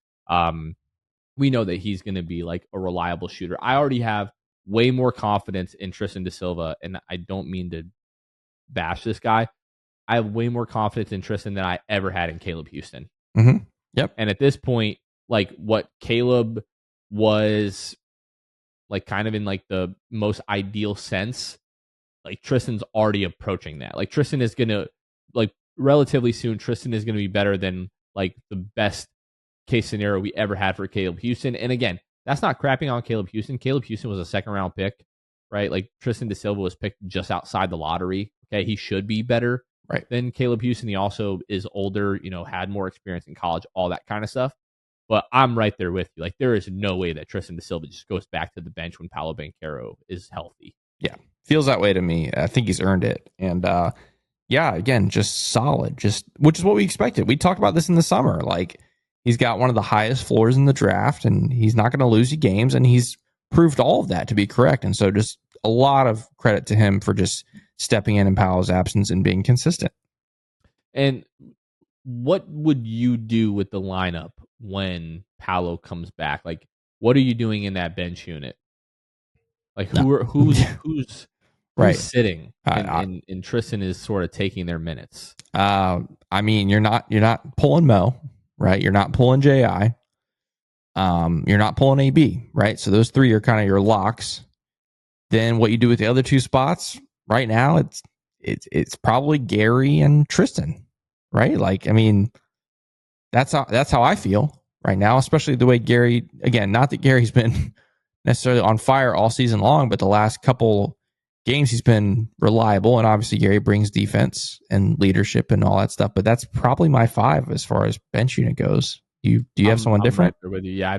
we know that he's going to be like a reliable shooter. I already have way more confidence in Tristan da Silva, and I don't mean to bash this guy. I have way more confidence in Tristan than I ever had in Caleb Houston. Mm-hmm. Yep. And at this point, like what Caleb was like kind of in like the most ideal sense, like Tristan's already approaching that. Like Tristan is going to like relatively soon, Tristan is going to be better than like the best case scenario we ever had for Caleb Houston. And again, that's not crapping on Caleb Houston. Caleb Houston was a second round pick, right? Like Tristan da Silva was picked just outside the lottery. Okay. He should be better than Caleb Houston. He also is older, had more experience in college, all that kind of stuff. But I'm right there with you. Like there is no way that Tristan da Silva just goes back to the bench when Paolo Banchero is healthy. Yeah. Feels that way to me. I think he's earned it. And yeah, again, just solid, which is what we expected. We talked about this in the summer. Like he's got one of the highest floors in the draft and he's not going to lose you games. And he's proved all of that to be correct. And so just a lot of credit to him for just stepping in Paolo's absence and being consistent. And what would you do with the lineup when Paolo comes back? Like, what are you doing in that bench unit? Like, who's sitting and Tristan is sort of taking their minutes? I mean, you're not pulling Mo, right? You're not pulling JI. You're not pulling AB, right? So those three are kind of your locks. Then what you do with the other two spots right now, it's probably Gary and Tristan, right? Like, I mean, that's how I feel right now, especially the way Gary, again, not that Gary's been necessarily on fire all season long, but the last couple games he's been reliable. And obviously Gary brings defense and leadership and all that stuff, but that's probably my 5 as far as bench unit goes. Do you have someone different? Right with you. Yeah,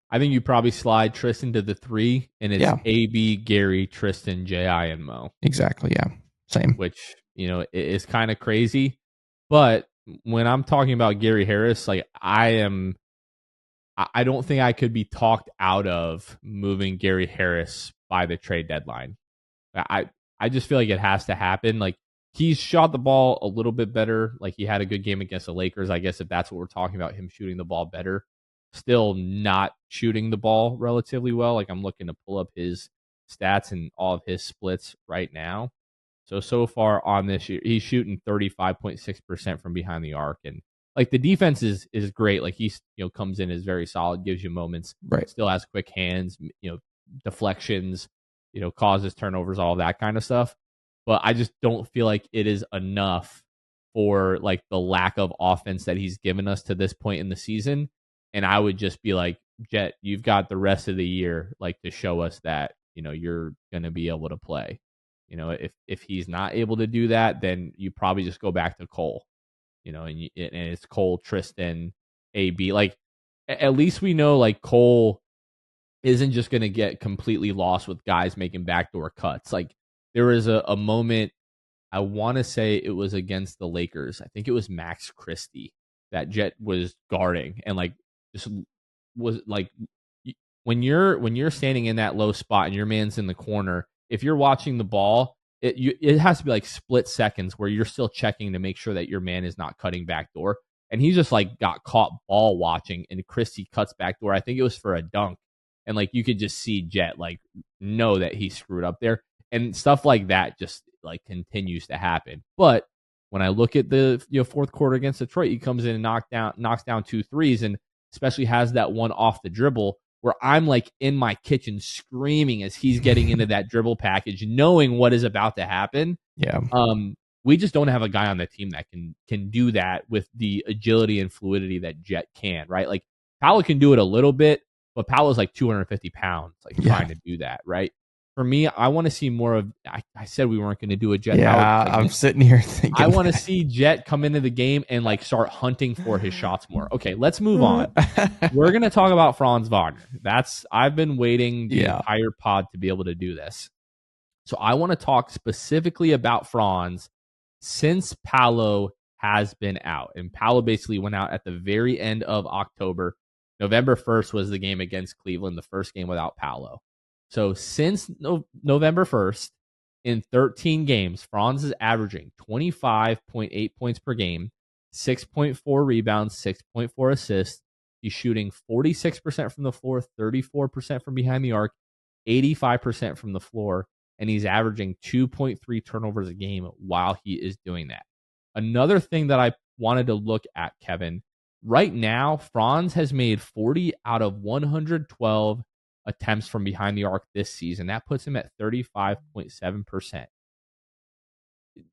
I think you probably slide Tristan to the 3, and it's AB, Gary, Tristan, J.I., and Mo. Exactly, yeah. Same. Which, is kind of crazy. But when I'm talking about Gary Harris, like I am I don't think I could be talked out of moving Gary Harris by the trade deadline. I just feel like it has to happen. Like, he's shot the ball a little bit better. Like, he had a good game against the Lakers. I guess if that's what we're talking about, him shooting the ball better. Still not shooting the ball relatively well. Like, I'm looking to pull up his stats and all of his splits right now. So far on this year, he's shooting 35.6% from behind the arc. And like, the defense is great. Like, he's, comes in as very solid, gives you moments, Right. Still has quick hands, deflections, causes turnovers, all that kind of stuff. But I just don't feel like it is enough for like the lack of offense that he's given us to this point in the season. And I would just be like, Jet, you've got the rest of the year like to show us that, you're going to be able to play. If he's not able to do that, then you probably just go back to Cole, and it's Cole, Tristan, AB. Like, at least we know like Cole isn't just going to get completely lost with guys making backdoor cuts. Like, there was a moment, I want to say it was against the Lakers. I think it was Max Christie that Jet was guarding, and like just was like, when you're standing in that low spot and your man's in the corner, if you're watching the ball, it has to be like split seconds where you're still checking to make sure that your man is not cutting backdoor. And he just like got caught ball watching, and Christie cuts backdoor. I think it was for a dunk, and like you could just see Jet like know that he screwed up there, and stuff like that just like continues to happen. But when I look at the fourth quarter against Detroit, he comes in and knocks down 2 threes, and especially has that one off the dribble where I'm like in my kitchen screaming as he's getting into that dribble package, knowing what is about to happen. Yeah. We just don't have a guy on the team that can do that with the agility and fluidity that Jet can, right? Like, Paolo can do it a little bit, but Paolo's like 250 pounds, like trying to do that, right? For me, I want to see more of. I said we weren't going to do a Jet. Yeah, I'm sitting here thinking. I want to see Jet come into the game and like start hunting for his shots more. Okay, let's move on. We're going to talk about Franz Wagner. I've been waiting the entire pod to be able to do this. So I want to talk specifically about Franz since Paolo has been out, and Paolo basically went out at the very end of October. November 1st was the game against Cleveland, the first game without Paolo. So since November 1st, in 13 games, Franz is averaging 25.8 points per game, 6.4 rebounds, 6.4 assists. He's shooting 46% from the floor, 34% from behind the arc, 85% from the floor, and he's averaging 2.3 turnovers a game while he is doing that. Another thing that I wanted to look at, Kevin, right now, Franz has made 40 out of 112 attempts from behind the arc this season. That puts him at 35.7%.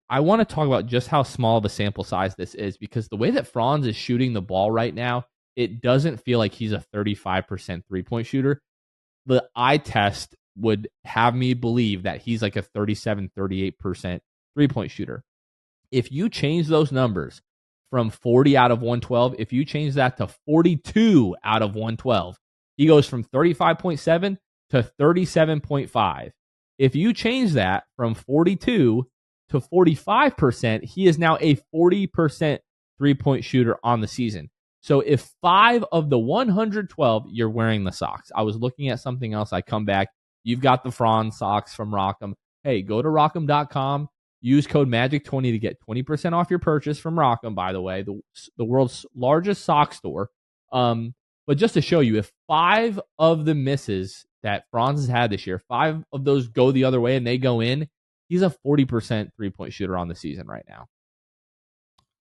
I want to talk about just how small of a sample size this is, because the way that Franz is shooting the ball right now, it doesn't feel like he's a 35% three-point shooter. The eye test would have me believe that he's like a 37, 38% three-point shooter. If you change those numbers from 40 out of 112, if you change that to 42 out of 112, he goes from 35.7 to 37.5. If you change that from 42 to 45%, he is now a 40% three-point shooter on the season. So if 5 of the 112, you're wearing the socks. I was looking at something else. I come back. You've got the Franz socks from Rock'em. Hey, go to Rock'em.com. Use code MAGIC20 to get 20% off your purchase from Rock'em, by the way, the world's largest sock store. But just to show you, if 5 of the misses that Franz has had this year, 5 of those go the other way and they go in, he's a 40% three-point shooter on the season right now.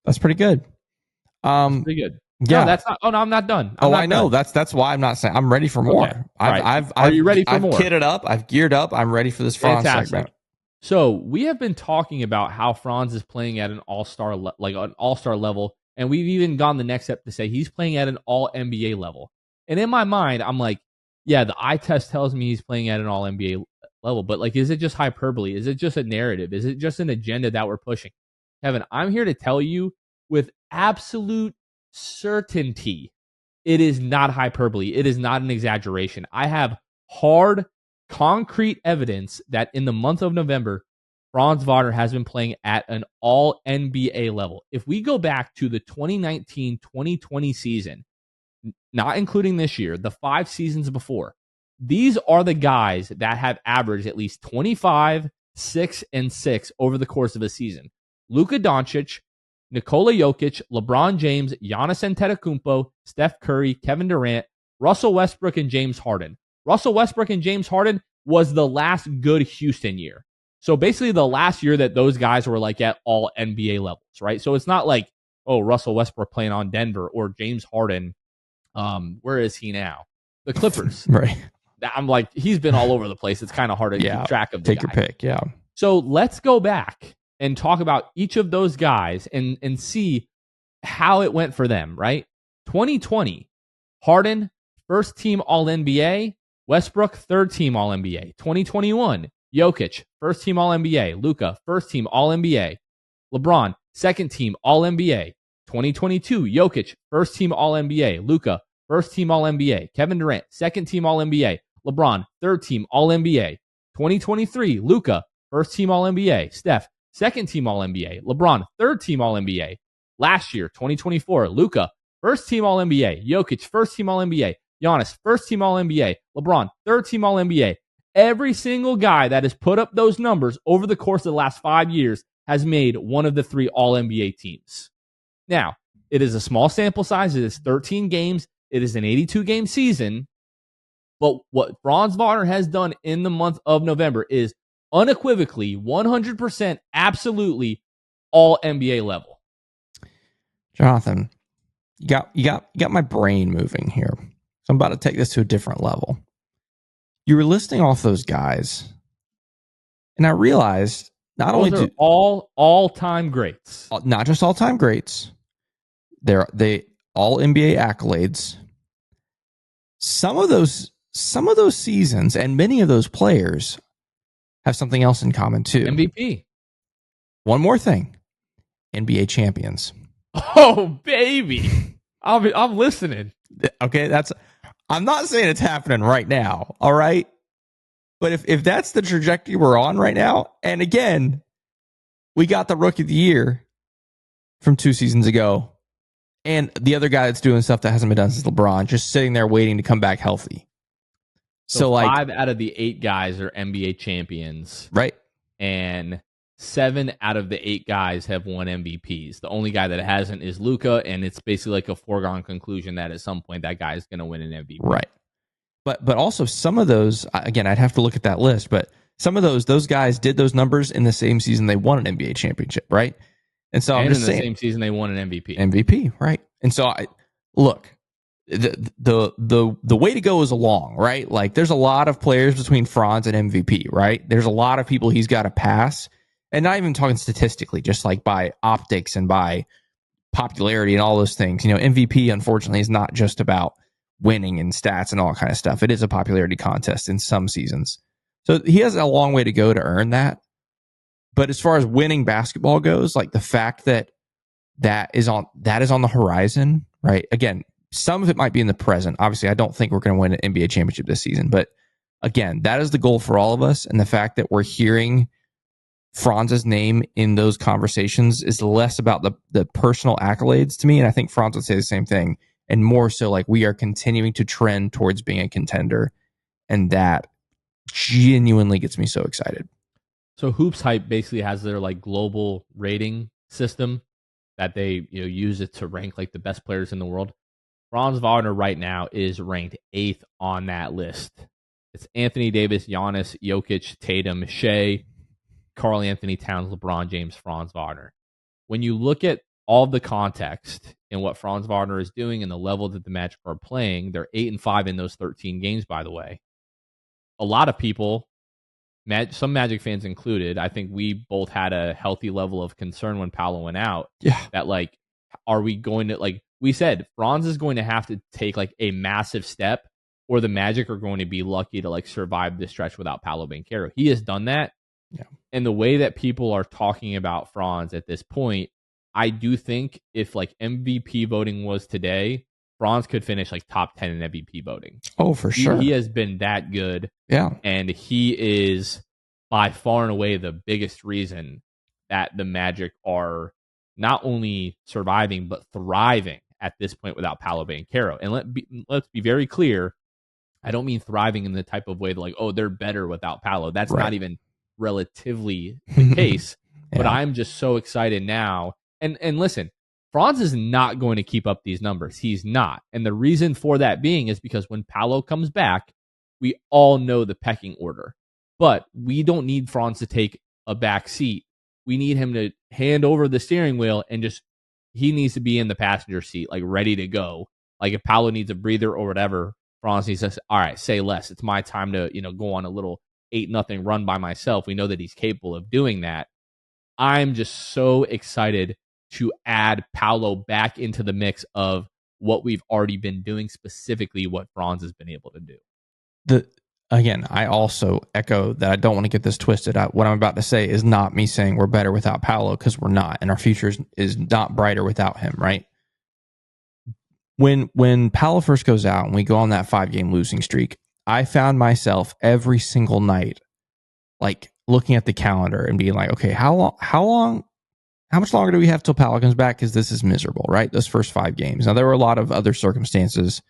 That's pretty good. That's pretty good. Yeah, no, that's not. Oh no, I'm not done. I know. That's why I'm not saying. I'm ready for more. Okay. Are you ready for more? I've kitted up. I've geared up. I'm ready for this Franz segment. So we have been talking about how Franz is playing at an all-star level, and we've even gone the next step to say he's playing at an all-NBA level. And in my mind, I'm like, yeah, the eye test tells me he's playing at an all-NBA level, but like, is it just hyperbole? Is it just a narrative? Is it just an agenda that we're pushing? Kevin, I'm here to tell you with absolute certainty, it is not hyperbole. It is not an exaggeration. I have hard, concrete evidence that in the month of November, Franz Wagner has been playing at an all-NBA level. If we go back to the 2019-2020 season, not including this year, the 5 seasons before, these are the guys that have averaged at least 25, 6, and 6 over the course of a season. Luka Doncic, Nikola Jokic, LeBron James, Giannis Antetokounmpo, Steph Curry, Kevin Durant, Russell Westbrook, and James Harden. Russell Westbrook and James Harden was the last good Houston year. So basically the last year that those guys were like at all NBA levels, right? So it's not like, oh, Russell Westbrook playing on Denver or James Harden. Where is he now? The Clippers. Right. I'm like, he's been all over the place. It's kind of hard to keep track of the Take your pick, yeah. So let's go back and talk about each of those guys and see how it went for them, right? 2020, Harden, first team All-NBA. Westbrook, third team All-NBA. 2021, Jokic, first team All-NBA. Luka, first team All-NBA. LeBron, second team All-NBA. 2022, Jokic, first team All-NBA. Luka, first team All-NBA. Kevin Durant, second team All-NBA. LeBron, third team All-NBA. 2023, Luka, first team All-NBA. Steph, second team All-NBA. LeBron, third team All-NBA. Last year, 2024, Luka, first team All-NBA. Jokic, first team All-NBA. Giannis, first team All-NBA. LeBron, third team All-NBA. Every single guy that has put up those numbers over the course of the last 5 years has made one of the 3 All-NBA teams. Now, it is a small sample size. It is 13 games. It is an 82-game season. But what Franz Wagner has done in the month of November is unequivocally, 100%, absolutely all NBA level. Jonathan, you got my brain moving here. So I'm about to take this to a different level. You were listing off those guys, and I realized not those only are all-time greats, not just all-time greats, they all NBA accolades. Some of those seasons and many of those players have something else in common too. MVP. One more thing, NBA champions. Oh baby, I'm listening. Okay, I'm not saying it's happening right now, all right? But if that's the trajectory we're on right now, and again, we got the Rookie of the Year from 2 seasons ago, and the other guy that's doing stuff that hasn't been done since LeBron, just sitting there waiting to come back healthy. So like 5 out of the 8 guys are NBA champions. Right. And 7 out of the 8 guys have won MVPs. The only guy that hasn't is Luka, and it's basically like a foregone conclusion that at some point that guy is going to win an MVP. Right. But also some of those, again, I'd have to look at that list, but some of those guys did those numbers in the same season they won an NBA championship, right? And so I'm just saying, in the same season they won an MVP. MVP, right? And so look, the way to go is along, right? Like there's a lot of players between Franz and MVP, right? There's a lot of people he's got to pass. And not even talking statistically, just like by optics and by popularity and all those things. You know, MVP, unfortunately, is not just about winning and stats and all kind of stuff. It is a popularity contest in some seasons. So he has a long way to go to earn that. But as far as winning basketball goes, like the fact that is on the horizon, right? Again, some of it might be in the present. Obviously, I don't think we're going to win an NBA championship this season. But again, that is the goal for all of us. And the fact that we're hearing Franz's name in those conversations is less about the personal accolades to me. And I think Franz would say the same thing. And more so like we are continuing to trend towards being a contender. And that genuinely gets me so excited. So Hoops Hype basically has their like global rating system that they use it to rank like the best players in the world. Franz Wagner right now is ranked 8th on that list. It's Anthony Davis, Giannis, Jokic, Tatum, Shea, Karl Anthony Towns, LeBron James, Franz Wagner. When you look at all the context and what Franz Wagner is doing and the level that the Magic are playing, they're 8-5 in those 13 games, by the way. A lot of people, some Magic fans included, I think we both had a healthy level of concern when Paolo went out. Yeah. That like, are we going to, like we said, Franz is going to have to take like a massive step or the Magic are going to be lucky to like survive this stretch without Paolo Banchero. He has done that. Yeah. And the way that people are talking about Franz at this point, I do think if like MVP voting was today, Franz could finish like top 10 in MVP voting. Oh, for sure. He has been that good. Yeah. And he is by far and away the biggest reason that the Magic are not only surviving, but thriving at this point without Paolo Banchero. And let's be very clear. I don't mean thriving in the type of way that like, oh, they're better without Paolo. That's not even relatively the case. But I'm just so excited now. And listen, Franz is not going to keep up these numbers. He's not. And the reason for that being is because when Paolo comes back, we all know the pecking order. But we don't need Franz to take a back seat. We need him to hand over the steering wheel and he needs to be in the passenger seat, like ready to go. Like if Paolo needs a breather or whatever, Franz says, all right, say less. It's my time to, go on a little 8-0 run by myself. We know that he's capable of doing that. I'm just so excited to add Paolo back into the mix of what we've already been doing, specifically what Franz has been able to do. Again, I also echo that I don't want to get this twisted. What I'm about to say is not me saying we're better without Paolo, because we're not, and our future is not brighter without him, right? When Paolo first goes out and we go on that 5-game losing streak, I found myself every single night, like looking at the calendar and being like, okay, how much longer do we have till Paolo comes back? Because this is miserable, right? Those first 5 games. Now, there were a lot of other circumstances.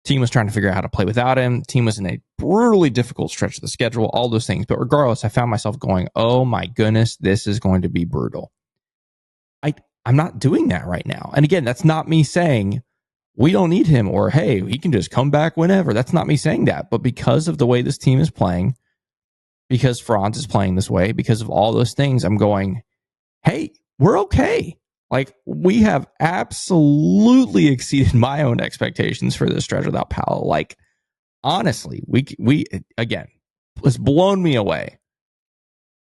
Team was trying to figure out how to play without him. Team was in a brutally difficult stretch of the schedule, all those things. But regardless, I found myself going, oh my goodness, this is going to be brutal. I'm not doing that right now. And again, that's not me saying we don't need him or, hey, he can just come back whenever. That's not me saying that. But because of the way this team is playing, because Franz is playing this way, because of all those things, I'm going, hey, we're okay. Like, we have absolutely exceeded my own expectations for this stretch without Paolo. Like, honestly, we again, it's blown me away.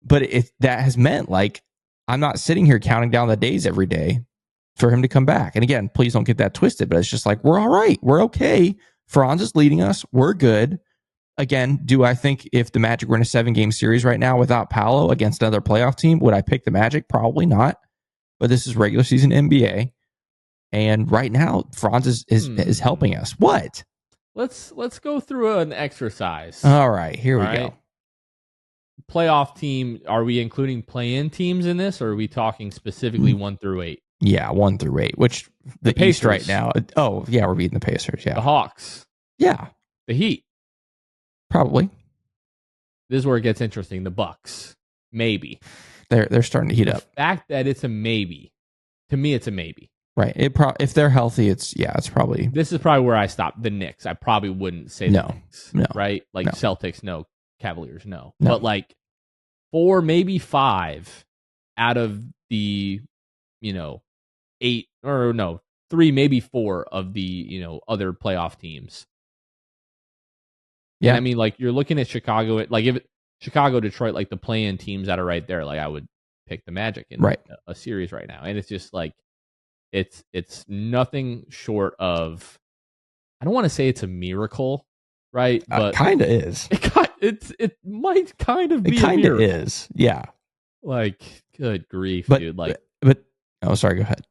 But that has meant, like, I'm not sitting here counting down the days every day for him to come back. And again, please don't get that twisted, but it's just like, we're all right. We're okay. Franz is leading us. We're good. Again, do I think if the Magic were in a 7-game series right now without Paolo against another playoff team, would I pick the Magic? Probably not. But this is regular season NBA. And right now, Franz is helping us. What? Let's go through an exercise. All right, here we go. Playoff team, are we including play-in teams in this, or are we talking specifically 1 through 8? Yeah, 1 through 8, which the East right now. Oh, yeah, we're beating the Pacers, yeah. The Hawks. Yeah. The Heat. Probably. This is where it gets interesting. The Bucks. Maybe. They're starting to heat up. The fact that it's a maybe, to me, it's a maybe. Right. If they're healthy, it's probably. This is probably where I stop. The Knicks. I probably wouldn't say the Knicks. No. Right? Like Celtics, no. Cavaliers, no. But like 4, maybe 5 out of the, 8, or no, 3, maybe 4 of the, other playoff teams. Yeah. And I mean, like, you're looking at Chicago, like, if Chicago, Detroit, like the play-in teams that are right there, like I would pick the Magic in a series right now. And it's just like, it's nothing short of, I don't want to say it's a miracle, right? But kind of is. It might kind of be. It kind of is. Yeah. Like, good grief, but, dude. Like, but oh, sorry. Go ahead.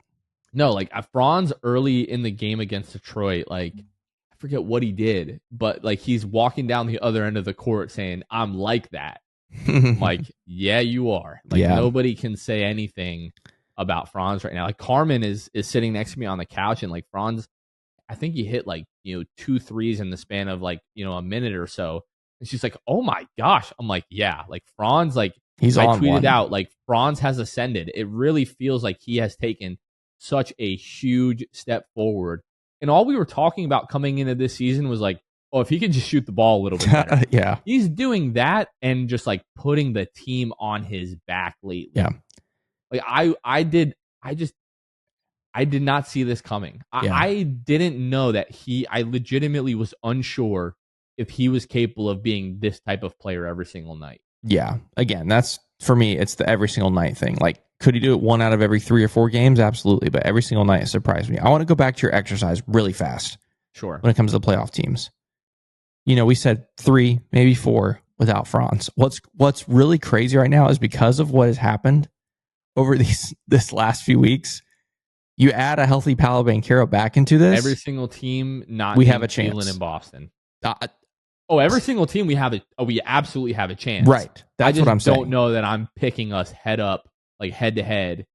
No, like Franz early in the game against Detroit, like, I forget what he did, but like he's walking down the other end of the court saying, I'm like that. Like, yeah, you are. Like, nobody can say anything about Franz right now. Like, Carmen is sitting next to me on the couch, and like Franz, I think he hit like 2 threes in the span of like a minute or so. And she's like, oh my gosh. I'm like, yeah, like Franz, like I tweeted out, like Franz has ascended. It really feels like he has taken such a huge step forward. And all we were talking about coming into this season was like, oh, if he could just shoot the ball a little bit better. Yeah. He's doing that and just like putting the team on his back lately. Yeah. Like I did not see this coming. I didn't know that I legitimately was unsure if he was capable of being this type of player every single night. Yeah. Again, that's, for me, it's the every single night thing. Like, could he do it 1 out of every 3 or 4 games? Absolutely. But every single night it surprised me. I want to go back to your exercise really fast. Sure. When it comes to the playoff teams. We said 3, maybe 4 without Franz. What's really crazy right now is because of what has happened over this last few weeks, you add a healthy Paolo Banchero back into this. Every single team we have a chance. Cleveland and Boston. Every single team we absolutely have a chance. Right. That's what I'm saying. I don't know that I'm picking us head up, like head to head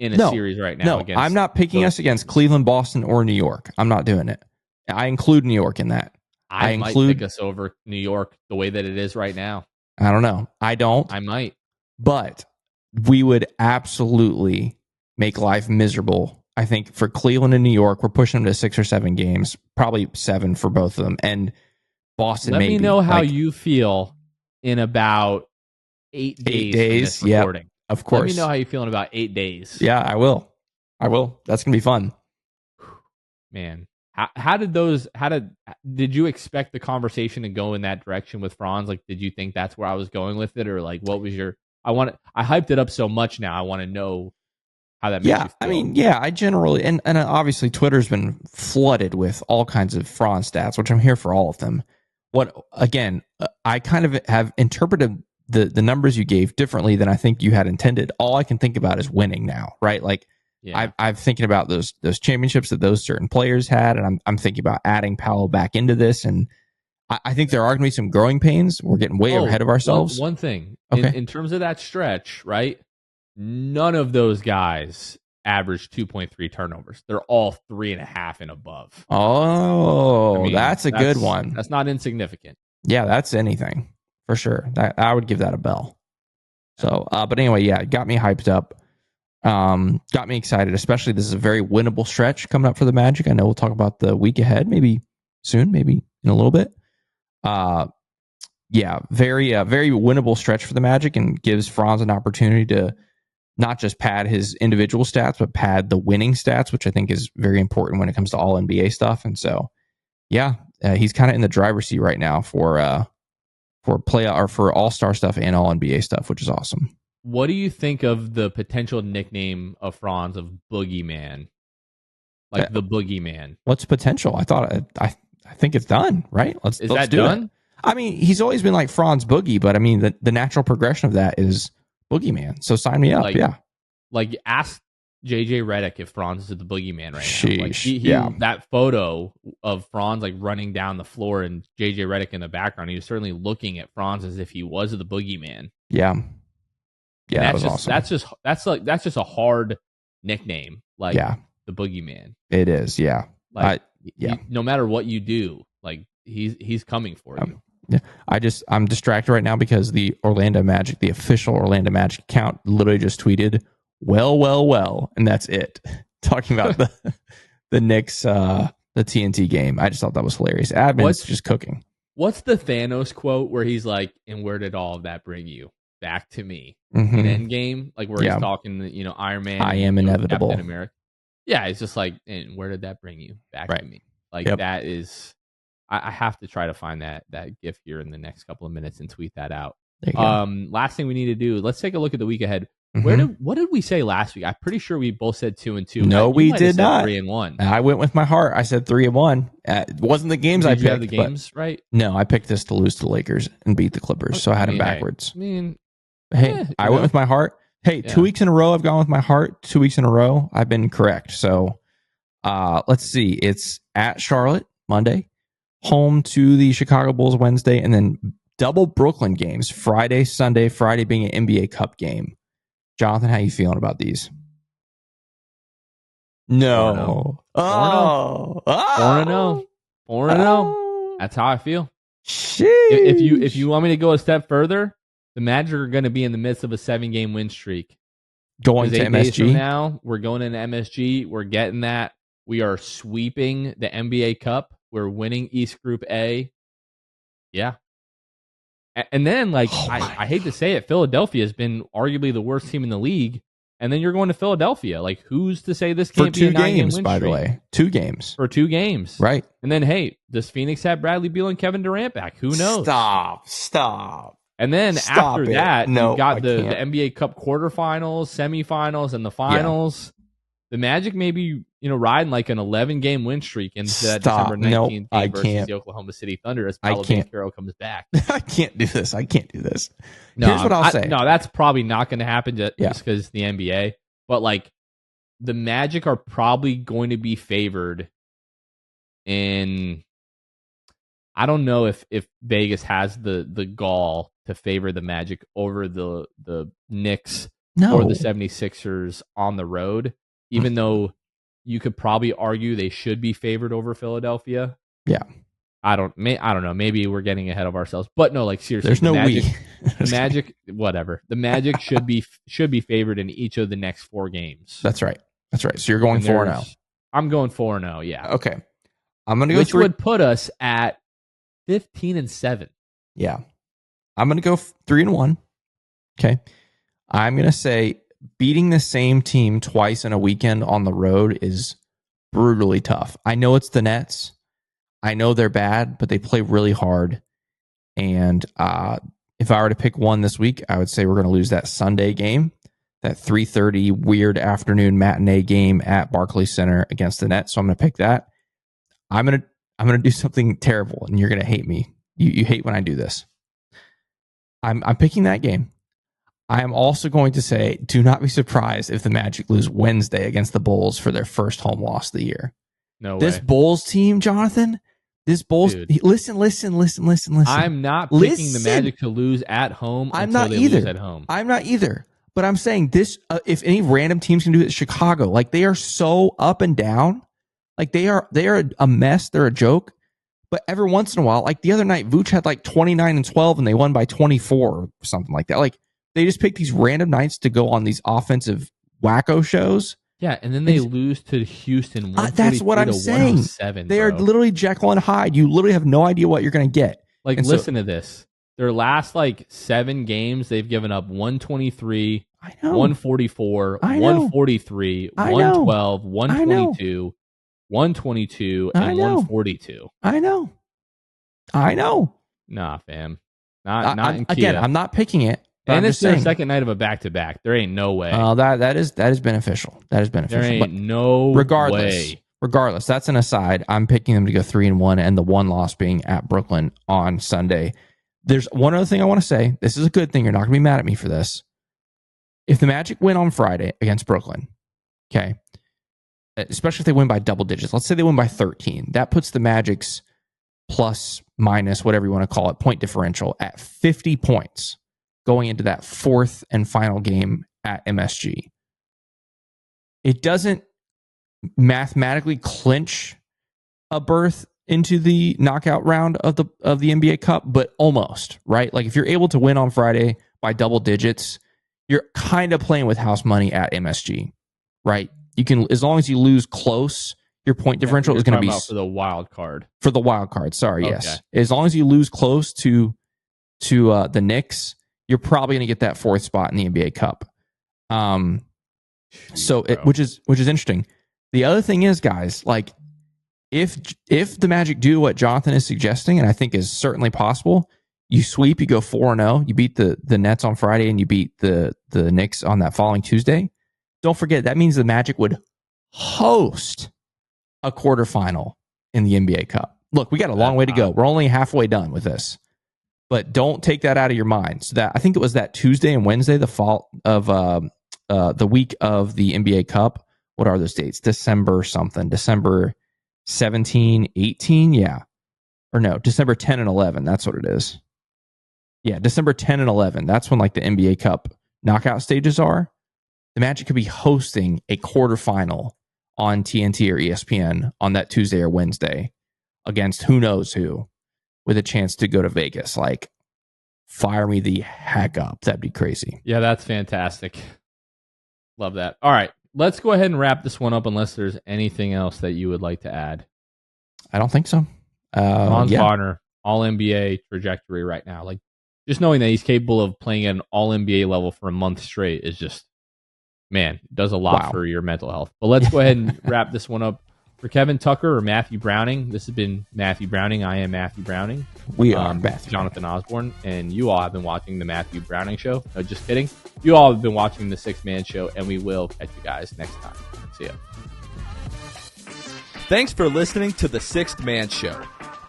in a No, series right now. No, Against I'm not picking us against Cleveland, Boston, or New York. I'm not doing it. I include New York in that. I might pick us over New York the way that it is right now. I don't know. I don't. I might. But we would absolutely make life miserable. I think for Cleveland and New York, we're pushing them to 6 or 7 games, probably 7 for both of them. And Boston, Let maybe. me know how you feel in about 8 days. 8 days. Yeah, of course. Let me know how you feel in about 8 days. Yeah, I will. That's gonna be fun. Man, did you expect the conversation to go in that direction with Franz? Like, did you think that's where I was going with it, or like, what was your? I hyped it up so much now. I want to know how that makes you feel. I mean, I generally and obviously Twitter's been flooded with all kinds of Franz stats, which I'm here for all of them. I kind of have interpreted the numbers you gave differently than I think you had intended. All I can think about is winning now, right? Like, I'm thinking about those championships that those certain players had, and I'm thinking about adding Paolo back into this, and I think there are going to be some growing pains. We're getting way ahead of ourselves. One thing, okay. in terms of that stretch, right? None of those guys average 2.3 turnovers. They're all 3.5 and above. Oh, that's a good one. That's not insignificant. Yeah, that's anything for sure. I would give that a bell. So, but anyway, it got me hyped up. Got me excited, especially this is a very winnable stretch coming up for the Magic. I know we'll talk about the week ahead, maybe soon, maybe in a little bit. Very winnable stretch for the Magic, and gives Franz an opportunity to not just pad his individual stats, but pad the winning stats, which I think is very important when it comes to all NBA stuff. And so, he's kind of in the driver's seat right now for all-star stuff and all NBA stuff, which is awesome. What do you think of the potential nickname of Franz of Boogeyman? Like the Boogeyman. What's potential? I think it's done, right? Let's do done? It. I mean, he's always been like Franz Boogie, but I mean, the natural progression of that is Boogeyman. So sign me up. Like ask JJ Redick if Franz is the Boogeyman right now. Like that photo of Franz like running down the floor and JJ Redick in the background, he was certainly looking at Franz as if he was the Boogeyman. Yeah. Yeah, that was awesome. That's just a hard nickname. Like the Boogeyman. It is, yeah. Like no matter what you do, like he's coming for you. Yeah. I'm distracted right now because the Orlando Magic, the official Orlando Magic account, literally just tweeted, well, and that's it. Talking about the Knicks, the TNT game. I just thought that was hilarious. Admin's just cooking. What's the Thanos quote where he's like, "And where did all of that bring you? Back to me." Mm-hmm. In Endgame, like where he's talking, Iron Man. I am inevitable. Captain America. Yeah, it's just like, and where did that bring you? Back to me. Like that is. I have to try to find that GIF here in the next couple of minutes and tweet that out. Last thing we need to do, let's take a look at the week ahead. Mm-hmm. What did we say last week? I'm pretty sure we both said 2-2. No, we did not. 3-1. I went with my heart. I said 3-1. It wasn't the games I picked. Did you have the games right? No, I picked this to lose to the Lakers and beat the Clippers, so I had them backwards. I went with my heart. 2 weeks in a row I've gone with my heart. 2 weeks in a row I've been correct. So let's see. It's at Charlotte Monday, home to the Chicago Bulls Wednesday, and then double Brooklyn games Friday, Sunday. Friday being an NBA Cup game. Jonathan, how you feeling about these? No. 4-0. That's how I feel. Sheesh. If you want me to go a step further, the Magic are going to be in the midst of a 7-game win streak. Going to MSG now, we're going into MSG. We're getting that. We are sweeping the NBA Cup. We're winning East Group A. Yeah. And then, I hate to say it, Philadelphia has been arguably the worst team in the league. And then you're going to Philadelphia. Like, who's to say this can't be a 9-game win streak? By the way. 2 games. For 2 games. Right. And then, hey, does Phoenix have Bradley Beal and Kevin Durant back? Who knows? Stop. And then after that, no, you got the NBA Cup quarterfinals, semifinals, and the finals. Yeah. The Magic may be, riding like an 11-game win streak into that December 19th game versus the Oklahoma City Thunder as Paolo Banchero comes back. I can't do this. No, here's what I'll say. No, that's probably not going to happen just because it's the NBA. But the Magic are probably going to be favored in. I don't know if Vegas has the gall to favor the Magic over the Knicks. for the 76ers on the road, even though you could probably argue they should be favored over Philadelphia. Yeah. I don't know. Maybe we're getting ahead of ourselves, but no, like seriously, There's no Magic, we. the Magic, whatever. The Magic should be favored in each of the next 4 games. That's right. So you're going 4-0. I'm going 4-0. Yeah. Okay. I'm going to go which would put us at 15-7. Yeah. I'm going to go 3-1. Okay. I'm going to say beating the same team twice in a weekend on the road is brutally tough. I know it's the Nets. I know they're bad, but they play really hard. And if I were to pick one this week, I would say we're going to lose that Sunday game, that 3:30 weird afternoon matinee game at Barclays Center against the Nets. So I'm going to pick that. I'm going to do something terrible, and you're going to hate me. You hate when I do this. I'm picking that game. I am also going to say, do not be surprised if the Magic lose Wednesday against the Bulls for their first home loss of the year. No way. This Bulls team, Jonathan. This Bulls. Dude. Listen. I'm not picking the Magic to lose at home. I'm until not they either. Lose at home. I'm not either. But I'm saying this. If any random teams can do it, Chicago, like they are so up and down. Like they are a mess. They're a joke. But every once in a while, like the other night, Vooch had like 29-12 and they won by 24 or something like that. Like they just pick these random nights to go on these offensive wacko shows. Yeah, and then they lose to Houston. That's what I'm saying. They are literally Jekyll and Hyde. You literally have no idea what you're going to get. Like, and listen to this. Their last, 7 games, they've given up 123, 144, 143, 112, 122, 122, and 142. I know. Nah, fam. Not in Kia. Again, I'm not picking it. And it's their second night of a back-to-back. There ain't no way. That is beneficial. There ain't no way. Regardless, that's an aside. I'm picking them to go 3-1, and the one loss being at Brooklyn on Sunday. There's one other thing I want to say. This is a good thing. You're not going to be mad at me for this. If the Magic win on Friday against Brooklyn, okay, especially if they win by double digits, let's say they win by 13, that puts the Magic's plus, minus, whatever you want to call it, point differential at 50 points. Going into that 4th and final game at MSG. It doesn't mathematically clinch a berth into the knockout round of the NBA Cup, but almost, right? Like if you're able to win on Friday by double digits, you're kind of playing with house money at MSG, right? You can, as long as you lose close, your point differential is going to be for the wild card. For the wild card, sorry, okay. Yes. As long as you lose close to the Knicks, you're probably going to get that 4th spot in the NBA Cup. Which is interesting. The other thing is, guys, like if the Magic do what Jonathan is suggesting, and I think is certainly possible, you sweep, you go 4-0, you beat the Nets on Friday, and you beat the Knicks on that following Tuesday. Don't forget that means the Magic would host a quarterfinal in the NBA Cup. Look, we got a long way to go. We're only halfway done with this. But don't take that out of your mind. So that I think it was that Tuesday and Wednesday, the fall of the week of the NBA Cup. What are those dates? December 17, 18, yeah. Or no, December 10 and 11. That's what it is. Yeah, December 10 and 11. That's when like the NBA Cup knockout stages are. The Magic could be hosting a quarterfinal on TNT or ESPN on that Tuesday or Wednesday against who knows who, with a chance to go to Vegas. Like, fire me the heck up. That'd be crazy. Yeah, that's fantastic. Love that. All right, let's go ahead and wrap this one up unless there's anything else that you would like to add. I don't think so. Franz Wagner, all-NBA trajectory right now. Like, just knowing that he's capable of playing at an all-NBA level for a month straight is just, man, does a lot for your mental health. But let's go ahead and wrap this one up. For Kevin Tucker or Matthew Browning, this has been Matthew Browning. I am Matthew Browning. We are Matthew. Jonathan Osborne, and you all have been watching the Matthew Browning Show. No, just kidding. You all have been watching the 6-Man Show, and we will catch you guys next time. See ya. Thanks for listening to the 6th Man Show.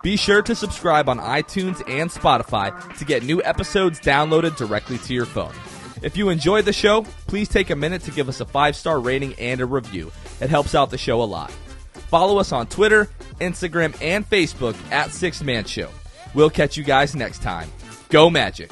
Be sure to subscribe on iTunes and Spotify to get new episodes downloaded directly to your phone. If you enjoyed the show, please take a minute to give us a 5-star rating and a review. It helps out the show a lot. Follow us on Twitter, Instagram, and Facebook at 6th Man Show. We'll catch you guys next time. Go Magic!